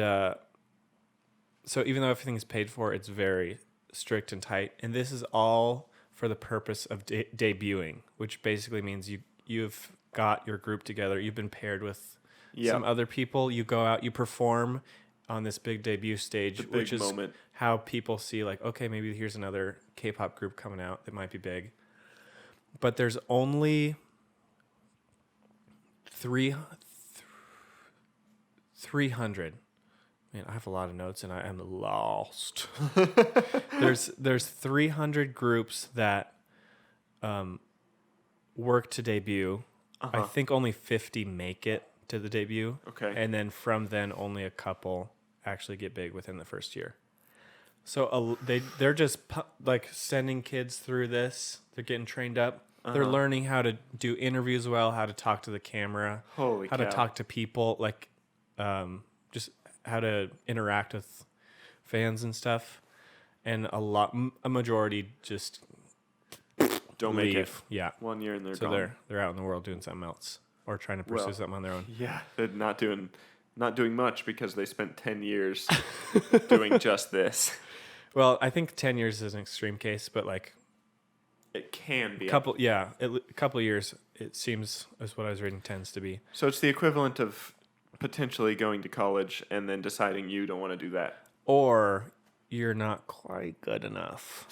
so even though everything is paid for, it's very strict and tight. And this is all for the purpose of debuting, which basically means you've got your group together. You've been paired with some other people. You go out, you perform on this big debut stage, which is moment. how people see like, okay, maybe here's another K-pop group coming out that might be big. But there's only 300. Man, I have a lot of notes and I am lost. There's 300 groups that work to debut. I think only 50 make it to the debut. Okay. And then from then, only a couple actually get big within the first year. So they're just like sending kids through this. They're getting trained up. They're learning how to do interviews well, how to talk to the camera, how to talk to people, like just how to interact with fans and stuff. And a majority just Don't leave. make it. Yeah. 1 year and they're So gone. they're out in the world doing something else or trying to pursue something on their own. Yeah, they're not doing much because they spent 10 years doing just this. Well, I think 10 years is an extreme case, but like It can be. a couple of years, it seems, is what I was reading, tends to be. So it's the equivalent of potentially going to college and then deciding you don't want to do that. Or you're not quite good enough.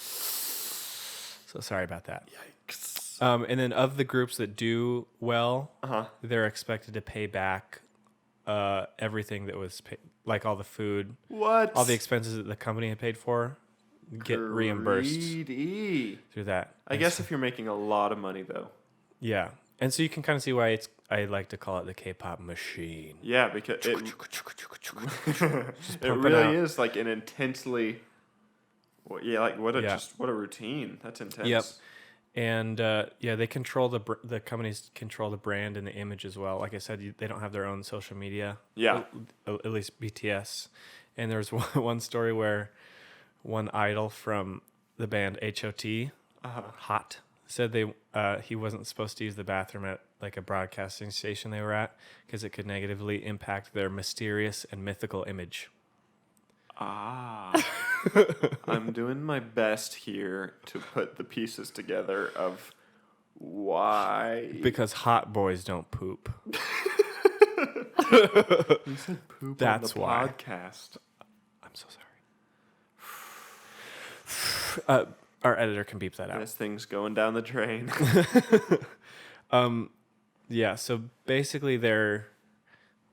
So sorry about that. Yikes. And then of the groups that do well, they're expected to pay back everything that was paid, like all the food, What? all the expenses that the company had paid for, get reimbursed Greedy. through that. I guess if you're making a lot of money, though. Yeah. And so you can kind of see why I like to call it the K-pop machine. Yeah, because it pump it really out. is like an intensely. Well, yeah, like what a routine. That's intense. Yep. And they control the companies control the brand and the image as well. Like I said, they don't have their own social media. Yeah. At least BTS. And there's one story where one idol from the band HOT, Hot, said he wasn't supposed to use the bathroom at like a broadcasting station they were at because it could negatively impact their mysterious and mythical image. I'm doing my best here to put the pieces together of why. Because hot boys don't poop. You said poop That's on the why. podcast. I'm so sorry. Our editor can beep that out. This thing's going down the drain. Yeah, so basically they're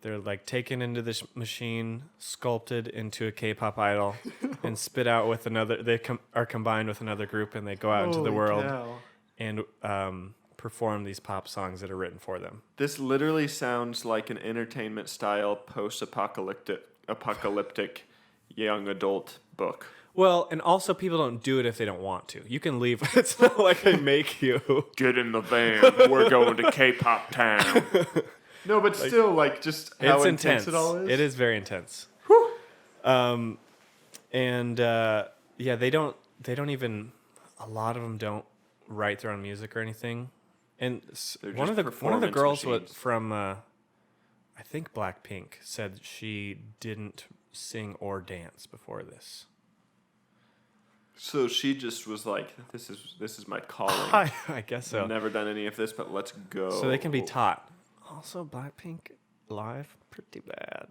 like taken into this machine, sculpted into a K-pop idol, and spit out with another. They are combined with another group, and they go out into the Holy world cow. and perform these pop songs that are written for them. This literally sounds like an entertainment style post-apocalyptic young adult book. Well, and also people don't do it if they don't want to. You can leave. It's not like they make you. Get in the van. We're going to K-pop town. No, but still, like, just how It's intense it all is. It is very intense. They don't even. A lot of them don't write their own music or anything. And They're one of just the performance girls machines. from I think Blackpink said she didn't sing or dance before this. So she just was like, "This is my calling. I guess so. I've never done any of this, but let's go." So they can be taught. Also, Blackpink live pretty bad.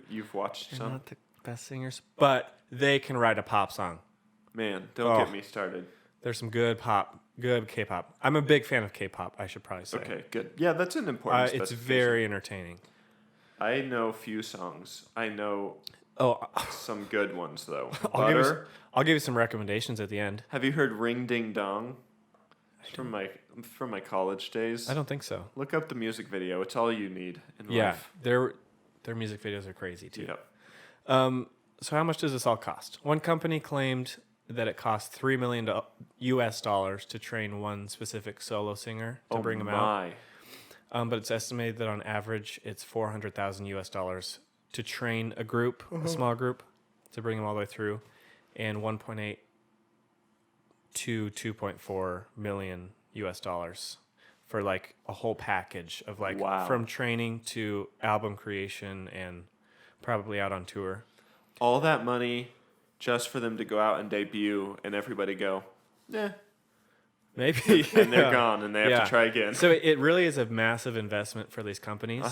You've watched They're some? not the best singers, but they can write a pop song. Man, don't get me started. There's some good K-pop. I'm a big fan of K-pop, I should probably say. Okay, good. Yeah, that's an important It's specification. very entertaining. I know a few songs. I know some good ones though. I'll give you some recommendations at the end. Have you heard "Ring Ding Dong"? It's from my college days. I don't think so. Look up the music video. It's all you need in Yeah, life. their music videos are crazy too. Yep. So how much does this all cost? One company claimed that it cost $3 million to train one specific solo singer to bring him out. But it's estimated that on average it's $400,000 to train a group, a small group, to bring them all the way through, and 1.8 to 2.4 million for like a whole package of like from training to album creation and probably out on tour. All that money just for them to go out and debut and everybody go, Maybe. and they're gone and they have to try again. So it really is a massive investment for these companies.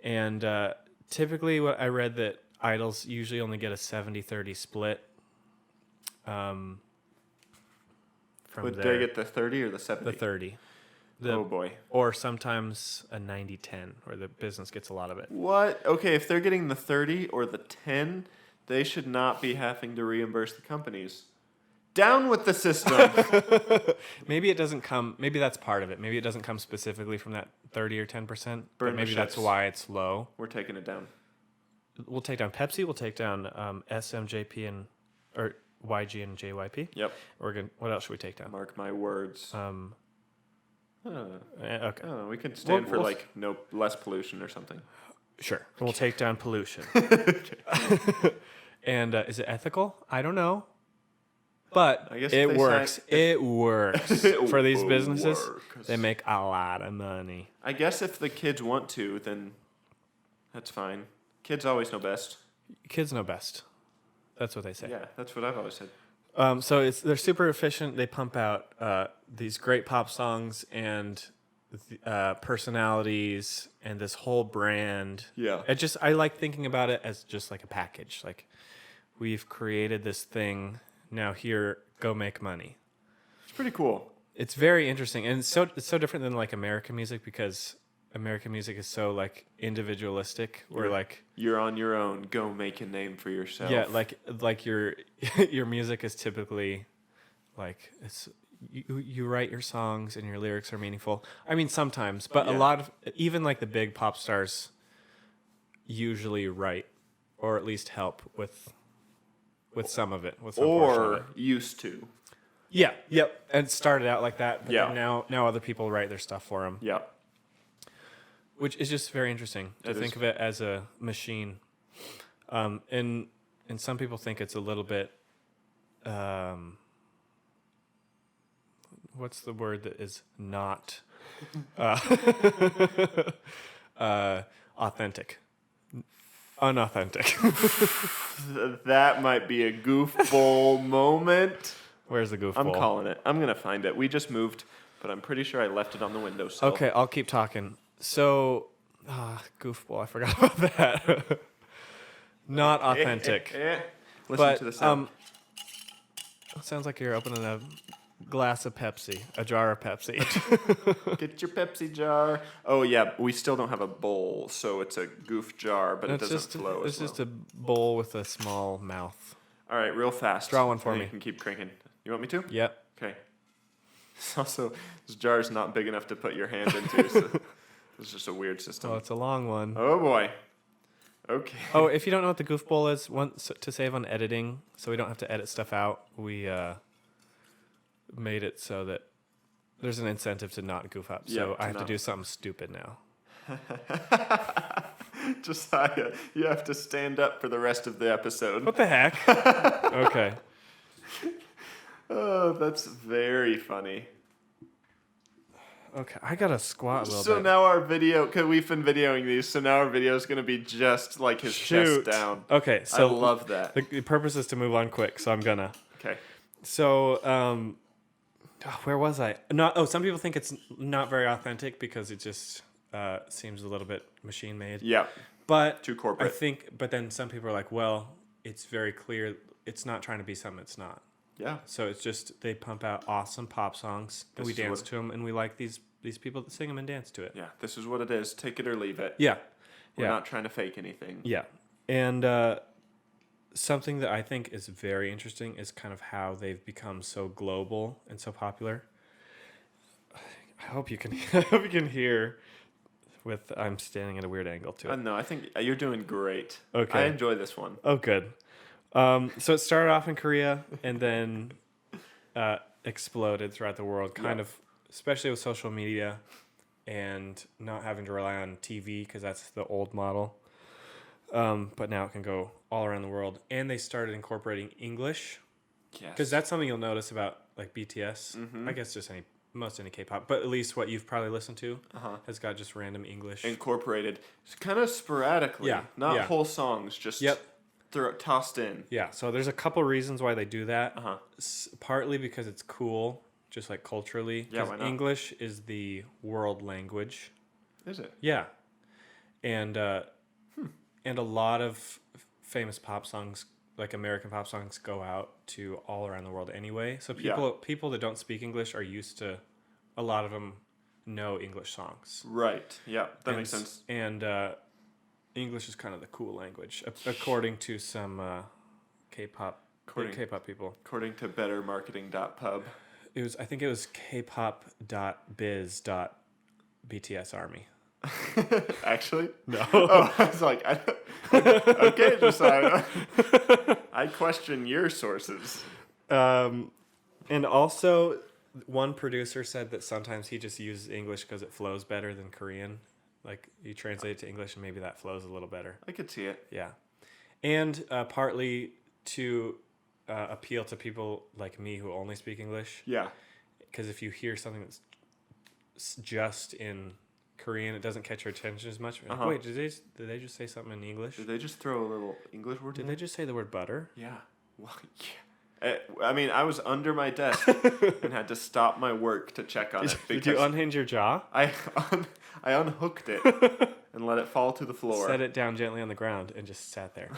And typically what I read that idols usually only get a 70-30 split. Would they get the 30 or the 70? The 30. Oh boy. Or sometimes a 90-10 where the business gets a lot of it. What? Okay, if they're getting the 30 or the 10, they should not be having to reimburse the companies. Down with the system. Maybe it doesn't come, maybe that's part of it. Maybe it doesn't come specifically from that 30 or 10%, but maybe that's why it's low. We're taking it down. We'll take down Pepsi, we'll take down SMJP or YG and JYP. Yep. What else should we take down? Mark my words. Okay. Oh, we could stand for like no less pollution or something. Sure. We'll take down pollution. And is it ethical? I don't know. But I guess it works. It works for these businesses. works. They make a lot of money. I guess if the kids want to, then that's fine. Kids always know best. Kids know best. That's what they say. Yeah, that's what I've always said. So they're super efficient. They pump out these great pop songs and personalities and this whole brand. Yeah. I like thinking about it as just like a package. Like we've created this thing. Now here, go make money. It's pretty cool. It's very interesting, and it's so different than like American music because American music is so like individualistic. Where like you're on your own. Go make a name for yourself. yeah, like your your music is typically like you write your songs and your lyrics are meaningful. I mean, sometimes, but a Yeah. lot of even like the big pop stars usually write or at least help with some of it, with some portion of it. Or used to. Yeah, yep. And it started out like that, but Yeah. then now other people write their stuff for them, Yeah. which is just very interesting to It think is. of it as a machine. And some people think it's a little bit, what's the word that is not authentic? Unauthentic. That might be a goofball moment. Where's the goofball? I'm calling it. I'm going to find it. We just moved, but I'm pretty sure I left it on the windowsill. Okay, I'll keep talking. So, goofball, I forgot about that. Not authentic. Listen But to the sound. it sounds like you're opening a glass of Pepsi, a jar of Pepsi. Get your Pepsi jar. Oh, yeah. We still don't have a bowl, so it's a goof jar, but it doesn't flow It's as well. just a bowl with a small mouth. All right, real fast. Draw one for And me. You can keep cranking. You want me to? Yep. Okay. It's also, this jar is not big enough to put your hand into, so it's just a weird system. Oh, it's a long one. Oh, boy. Okay. Oh, if you don't know what the goofball is, to save on editing, so we don't have to edit stuff out, we made it so that there's an incentive to not goof up. So Yeah, I have to not. do something stupid now. Josiah, you have to stand up for the rest of the episode. What the heck? Okay. Oh, that's very funny. Okay, I gotta squat a little So bit. now our video, because we've been videoing these, so now our video is going to be just like his Shoot. chest down. Okay, so I love that. the purpose is to move on quick, so I'm gonna. Okay. So, where was I? Some people think it's not very authentic because it just seems a little bit machine made. Yeah. But Too corporate. but then some people are like, well, it's very clear it's not trying to be something it's not. Yeah. So it's just they pump out awesome pop songs and we This is dance what- to them and we like these people that sing them and dance to it. Yeah. This is what it is. Take it or leave it. Yeah. We're Yeah. not trying to fake anything. Yeah. And something that I think is very interesting is kind of how they've become so global and so popular. I hope you can hear with I'm standing at a weird angle to it. No, I think you're doing great. Okay. I enjoy this one. Oh, good. So it started off in Korea and then exploded throughout the world, kind of, especially with social media and not having to rely on TV because that's the old model. But now it can go all around the world. And they started incorporating English Yes. because that's something you'll notice about like BTS. I guess just most any K-pop, but at least what you've probably listened to has got just random English. incorporated. It's kind of sporadically. Yeah, Not yeah. whole songs, just Yep. tossed in. Yeah, so there's a couple reasons why they do that. Uh-huh. Partly because it's cool, just like culturally. Yeah, 'cause why not? English is the world language. Is it? Yeah, and a lot of famous pop songs, like American pop songs, go out to all around the world anyway. So people that don't speak English are used to. A lot of them know English songs. Right. Yeah, that makes sense. And English is kind of the cool language, according to some K-pop people. According to bettermarketing.pub. I think it was kpop.biz.bts army. Actually? No. Oh, I was like, okay, Josiah. I question your sources. And also, one producer said that sometimes he just uses English because it flows better than Korean. Like, you translate it to English and maybe that flows a little better. I could see it. Yeah. And partly to appeal to people like me who only speak English. Yeah. Because if you hear something that's just in Korean, it doesn't catch your attention as much. Like, wait, did they just say something in English? Did they just throw a little English word in Did there? they just say the word butter? Yeah. Well, yeah. I mean, I was under my desk and had to stop my work to check on it. Did you unhinge your jaw? I unhooked it and let it fall to the floor. Set it down gently on the ground and just sat there.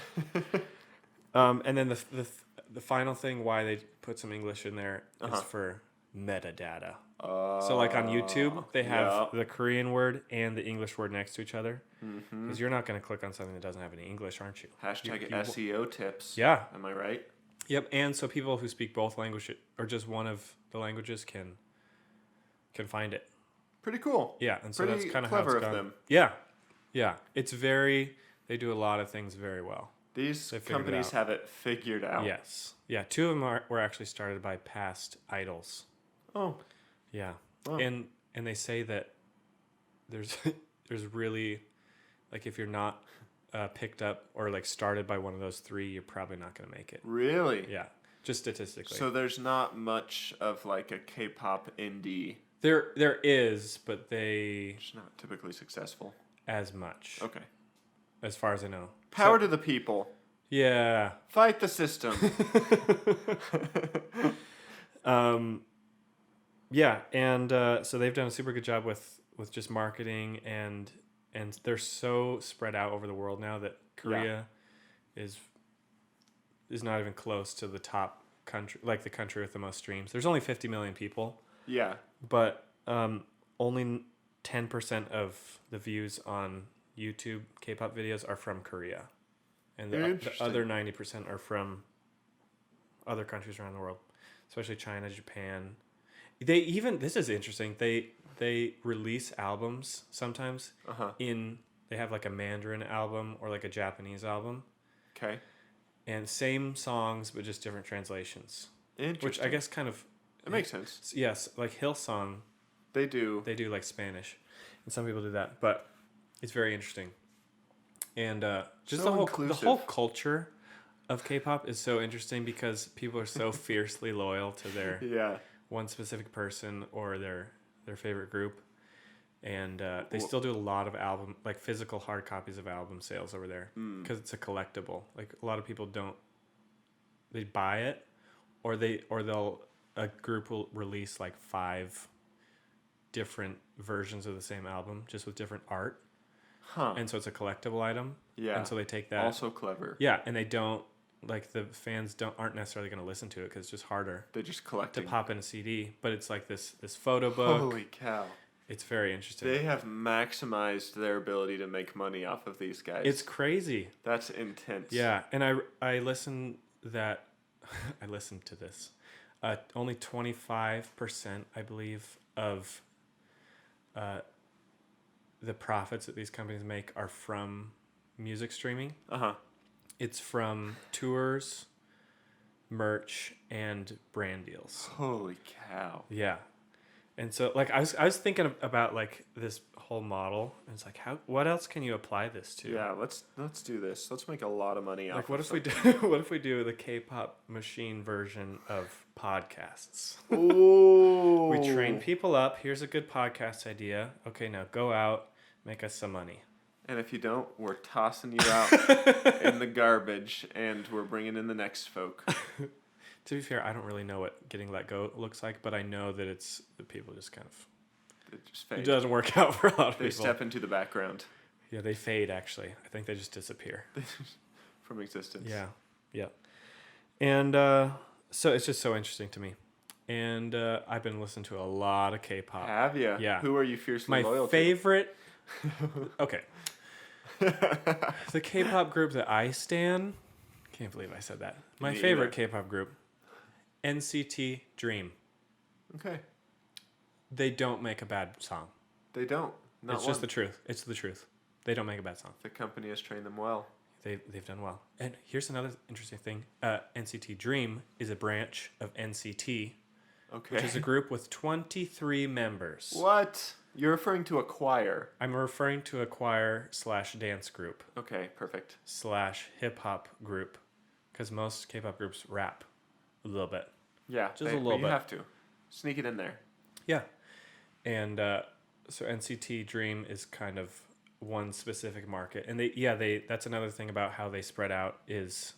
And then the final thing why they put some English in there is for metadata. So like on YouTube, they have the Korean word and the English word next to each other. Because you're not going to click on something that doesn't have any English, aren't you? Hashtag SEO tips. Yeah. Am I right? Yep, and so people who speak both languages or just one of the languages can find it. Pretty cool. Yeah, and so Pretty that's kind of how clever it's of gone. them. Yeah, yeah. They do a lot of things very well. These They figured it companies out. have it figured out. Yes. Yeah, two of them were actually started by past idols. Oh. Yeah. Wow. And they say that there's really, like, if you're not picked up or like started by one of those three, you're probably not going to make it. Really? Yeah, just statistically. So there's not much of like a K-pop indie. There is, but It's not typically successful. as much. Okay. As far as I know. Power to the people. Yeah. Fight the system. Yeah, and so they've done a super good job with just marketing and they're so spread out over the world now that Korea is not even close to the top country, like the country with the most streams. There's only 50 million people. Yeah. But only 10% of the views on YouTube K-pop videos are from Korea. And the other 90% are from other countries around the world, especially China, Japan. This is interesting. They release albums sometimes they have like a Mandarin album or like a Japanese album. Okay. And same songs, but just different translations. Interesting. Which I guess kind of... It makes sense. Yes, like Hillsong. They do. They do like Spanish. And some people do that. But it's very interesting. And just So the whole culture of K-pop is so interesting because people are so fiercely loyal to their one specific person or their favorite group. And they still do a lot of like physical hard copies of album sales over there because it's a collectible. Like a lot of people they buy it or a group will release like 5 different versions of the same album just with different art. Huh. And so it's a collectible item. Yeah. And so they take that. Also clever. Yeah, and they don't, like the fans aren't necessarily going to listen to it because it's just harder. They're just collecting. To pop in a CD, but it's like this photo book. Holy cow. It's very interesting. They have maximized their ability to make money off of these guys. It's crazy. That's intense. Yeah, and I listened to this. Only 25%, I believe, of the profits that these companies make are from music streaming. It's from tours, merch, and brand deals. Holy cow. Yeah. And so like I was thinking about like this whole model and it's like what else can you apply this to? Yeah, let's do this. Let's make a lot of money off Like what of if we do the K-pop machine version of podcasts? Ooh. We train people up. Here's a good podcast idea. Okay, now go out, make us some money. And if you don't, we're tossing you out in the garbage and we're bringing in the next folk. To be fair, I don't really know what getting let go looks like, but I know that the people just kind of... It just fade. It doesn't work out for a lot of They people. step into the background. Yeah, they fade, actually. I think they just disappear. From existence. Yeah. And so it's just so interesting to me. And I've been listening to a lot of K-pop. Have you? Yeah. Who are you fiercely loyal My favorite... Okay. The K-pop group that I stan... Can't believe I said that. My favorite K-pop group... NCT Dream. Okay. They don't make a bad song. They don't. It's just the truth. It's the truth. They don't make a bad song. The company has trained them well. They've done well. And here's another interesting thing. NCT Dream is a branch of NCT, which is a group with 23 members. What? You're referring to a choir. I'm referring to a choir / dance group Okay, perfect. / hip hop group, because most K-pop groups rap a little bit. Yeah, just a little bit. You have to sneak it in there. Yeah, and so NCT Dream is kind of one specific market, and that's another thing about how they spread out is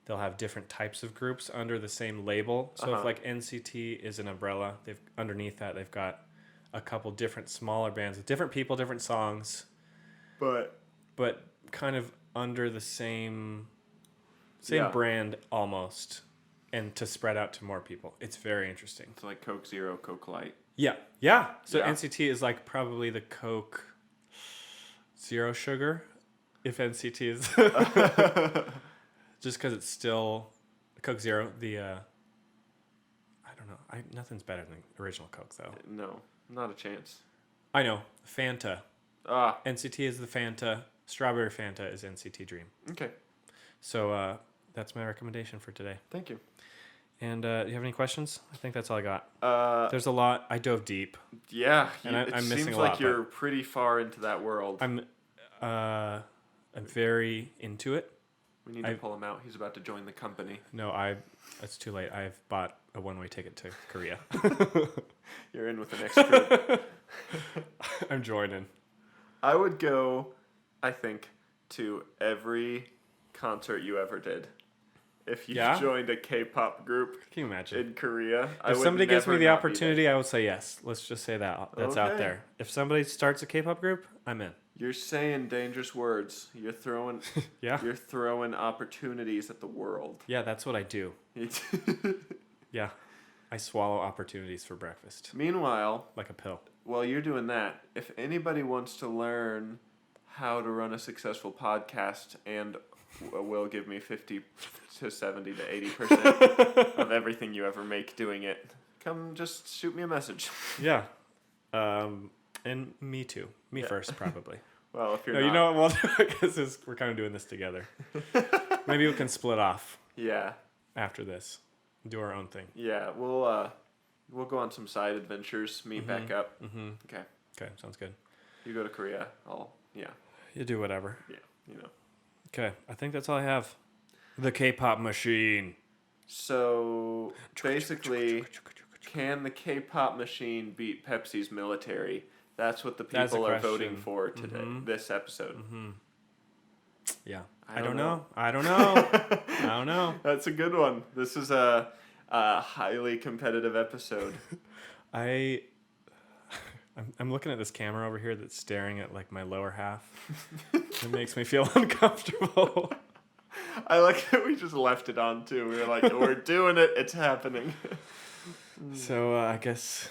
they'll have different types of groups under the same label. So if like NCT is an umbrella, underneath that they've got a couple different smaller bands with different people, different songs, but kind of under the same brand almost, and to spread out to more people. It's very interesting. It's like Coke Zero, Coke Light. Yeah. So NCT is like probably the Coke Zero Sugar, if NCT is just because it's still Coke Zero. I don't know. Nothing's better than original Coke though. No, not a chance. I know. Fanta. Ah, NCT is the Fanta. Strawberry Fanta is NCT Dream. okay. So that's my recommendation for today. Thank you. And do you have any questions? I think that's all I got. There's There's a lot. I dove deep. Yeah, And it I'm missing seems a like lot, you're pretty far into that world. I'm very into it. We need to pull him out. He's about to join the company. No, it's too late. I've bought a one-way ticket to Korea. You're in with the next group. I'm joining. I would go, I think, to every concert you ever did. If you joined a K-pop group Can you imagine? in Korea, If somebody gives me the opportunity, I would say yes. Let's just say that. That's out Okay. there. If somebody starts a K-pop group, I'm in. You're saying dangerous words. You're throwing Yeah. You're throwing opportunities at the world. Yeah, that's what I do. Yeah. I swallow opportunities for breakfast. Meanwhile, Like a pill. while you're doing that, if anybody wants to learn how to run a successful podcast and will give me 50 to 70 to 80% of everything you ever make doing it, come just shoot me a message. Yeah. And me too. Me first, probably. Well, if you're No, not. you know what? Well, I guess we're kind of doing this together. Maybe we can split off Yeah. after this. Do our own thing. Yeah, we'll go on some side adventures, meet back up. Mm-hmm. Okay. Okay, sounds good. You go to Korea, yeah, You do whatever. you know. Okay, I think that's all I have. The K-pop machine. So basically, can the K-pop machine beat Pepsi's military? That's what the That's the people are voting question. for today. Mhm. This episode. Mm-hmm. Yeah. I I don't don't know. I don't know. I don't know. That's a good one. This is a highly competitive episode. I'm looking at this camera over here that's staring at like my lower half. It makes me feel uncomfortable. I like that we just left it on too. We were like, we're doing it. It's happening. So I guess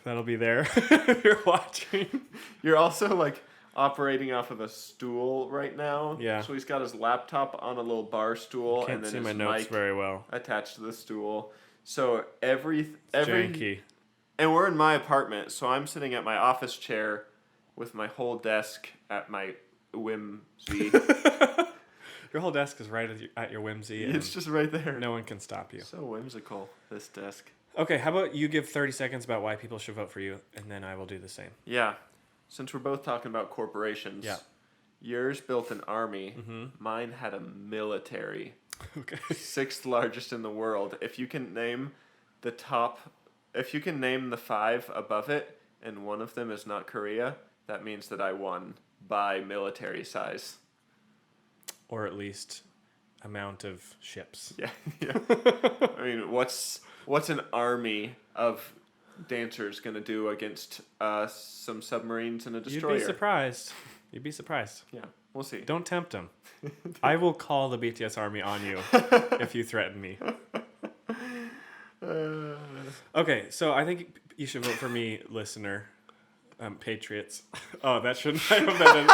that'll be there if you're watching. You're also like operating off of a stool right now. Yeah. So he's got his laptop on a little bar stool Can't and then see his my notes mic very well. attached to the stool. So every Janky. and we're in my apartment, so I'm sitting at my office chair with my whole desk at my whimsy. Your whole desk is right at your whimsy. And It's just right there. no one can stop you. So whimsical, this desk. Okay, how about you give 30 seconds about why people should vote for you, and then I will do the same. Yeah. Since we're both talking about corporations. Yeah. Yours built an army. Mm-hmm. Mine had a military. Okay. 6th largest in the world. If you can name the 5 above it, and one of them is not Korea, that means that I won by military size. Or at least amount of ships. Yeah, yeah. I mean, what's an army of dancers gonna do against some submarines and a destroyer? You'd be surprised. You'd be surprised. Yeah, we'll see. Don't tempt them. I will call the BTS army on you if you threaten me. Okay, so I think you should vote for me, listener. Patriots. Oh, that shouldn't have been.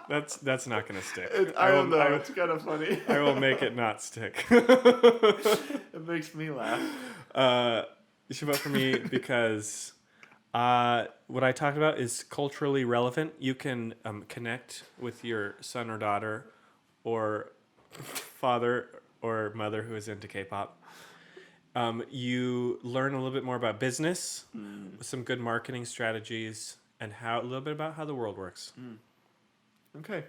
That's not gonna stick. I don't know. It's kind of funny. I will make it not stick. It makes me laugh. You should vote for me because what I talked about is culturally relevant. You can connect with your son or daughter or father or mother who is into K-pop. You learn a little bit more about business, with some good marketing strategies, and a little bit about how the world works. Okay.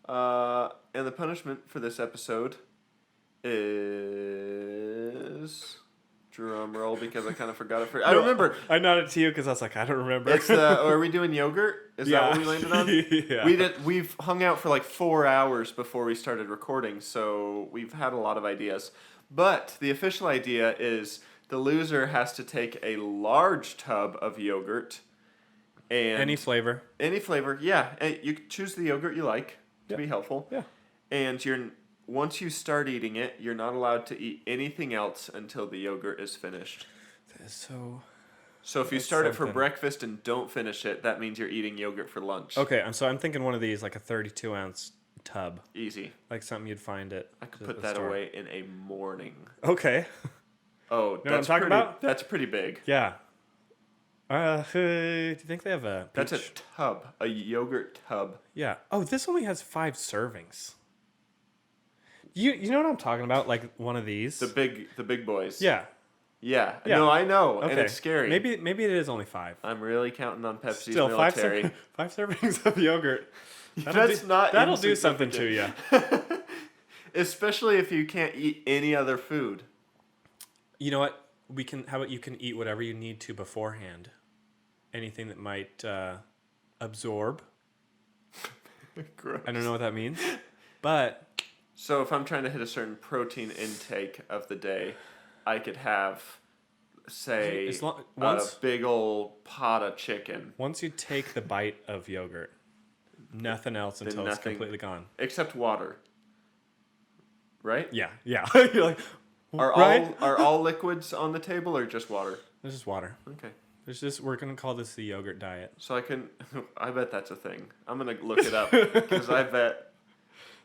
And the punishment for this episode is drum roll because I kind of forgot it. I remember. I nodded to you because I was like, I don't remember. It's are we doing yogurt? Is that what we landed on? Yeah. We've hung out for like 4 hours before we started recording, so we've had a lot of ideas. But the official idea is the loser has to take a large tub of yogurt and Any flavor. any flavor. Yeah, and you can choose the yogurt you like to be helpful. Yeah. And once you start eating it, you're not allowed to eat anything else until the yogurt is finished. That is so... So if you That's start it for something. breakfast and don't finish it, that means you're eating yogurt for lunch. Okay, I'm thinking one of these, like a 32-ounce tub. Easy. Like something you'd find at I could the put that store. away in a morning. Okay. Oh, know what I'm that's talking pretty, about? That's pretty big. Yeah. Do you think they have a That's a peach? tub, a yogurt tub. Yeah. Oh, this only has 5 servings. You know what I'm talking about? Like one of these. The big boys. Yeah. Yeah. Yeah. No, I know, Okay. and it's scary. Maybe it is only 5. I'm really counting on Pepsi's Still military. 5 servings of yogurt. That'll do something to you. Especially if you can't eat any other food. You know what? How about you can eat whatever you need to beforehand. Anything that might absorb. Gross. I don't know what that means, but So if I'm trying to hit a certain protein intake of the day, I could have, say, a big old pot of chicken. once you take the bite of yogurt, nothing else until it's completely gone. Except water. Right? Yeah. You're like, Are all liquids on the table or just water? This is water. Okay. We're gonna call this the yogurt diet. So I bet that's a thing. I'm gonna look it up because I bet.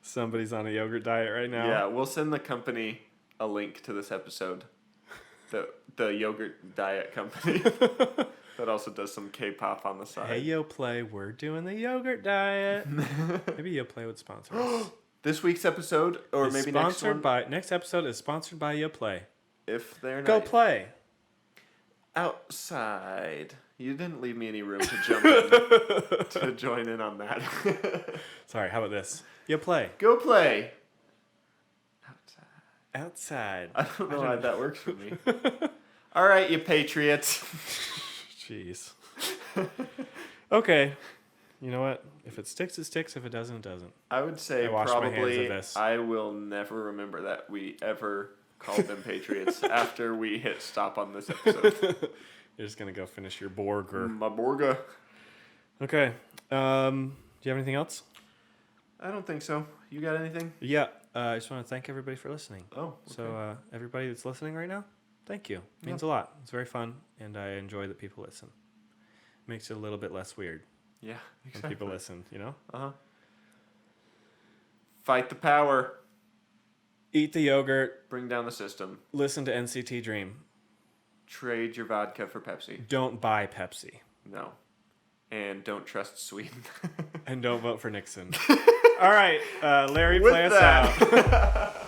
Somebody's on a yogurt diet right now. Yeah, we'll send the company a link to this episode. The yogurt diet company that also does some K-pop on the side. Hey YoPlay, we're doing the yogurt diet. Maybe YoPlay would sponsor us. This week's episode, or maybe next one, next episode is sponsored by YoPlay. if they're Go not play. outside. You didn't leave me any room to jump in to join in on that. Sorry, how about this? YoPlay. Go play. Outside. I don't know how that works for me. All right, you patriots. Jeez. Okay. You know what? If it sticks, it sticks. If it doesn't, it doesn't. I would say I wash my hands of probably this. I will never remember that we ever called them patriots after we hit stop on this episode. You're just going to go finish your burger. My Borga. Okay. Do you have anything else? I don't think so. You got anything? Yeah. I just want to thank everybody for listening. Oh, okay. So everybody that's listening right now, thank you. It means a lot. It's very fun, and I enjoy that people listen. Makes it a little bit less weird Yeah, when exactly. people listen, you know? Uh-huh. Fight the power. Eat the yogurt. Bring down the system. Listen to NCT Dream. Trade your vodka for Pepsi. Don't buy Pepsi. No. And don't trust Sweden. And don't vote for Nixon. All right. Larry, With play us that. out.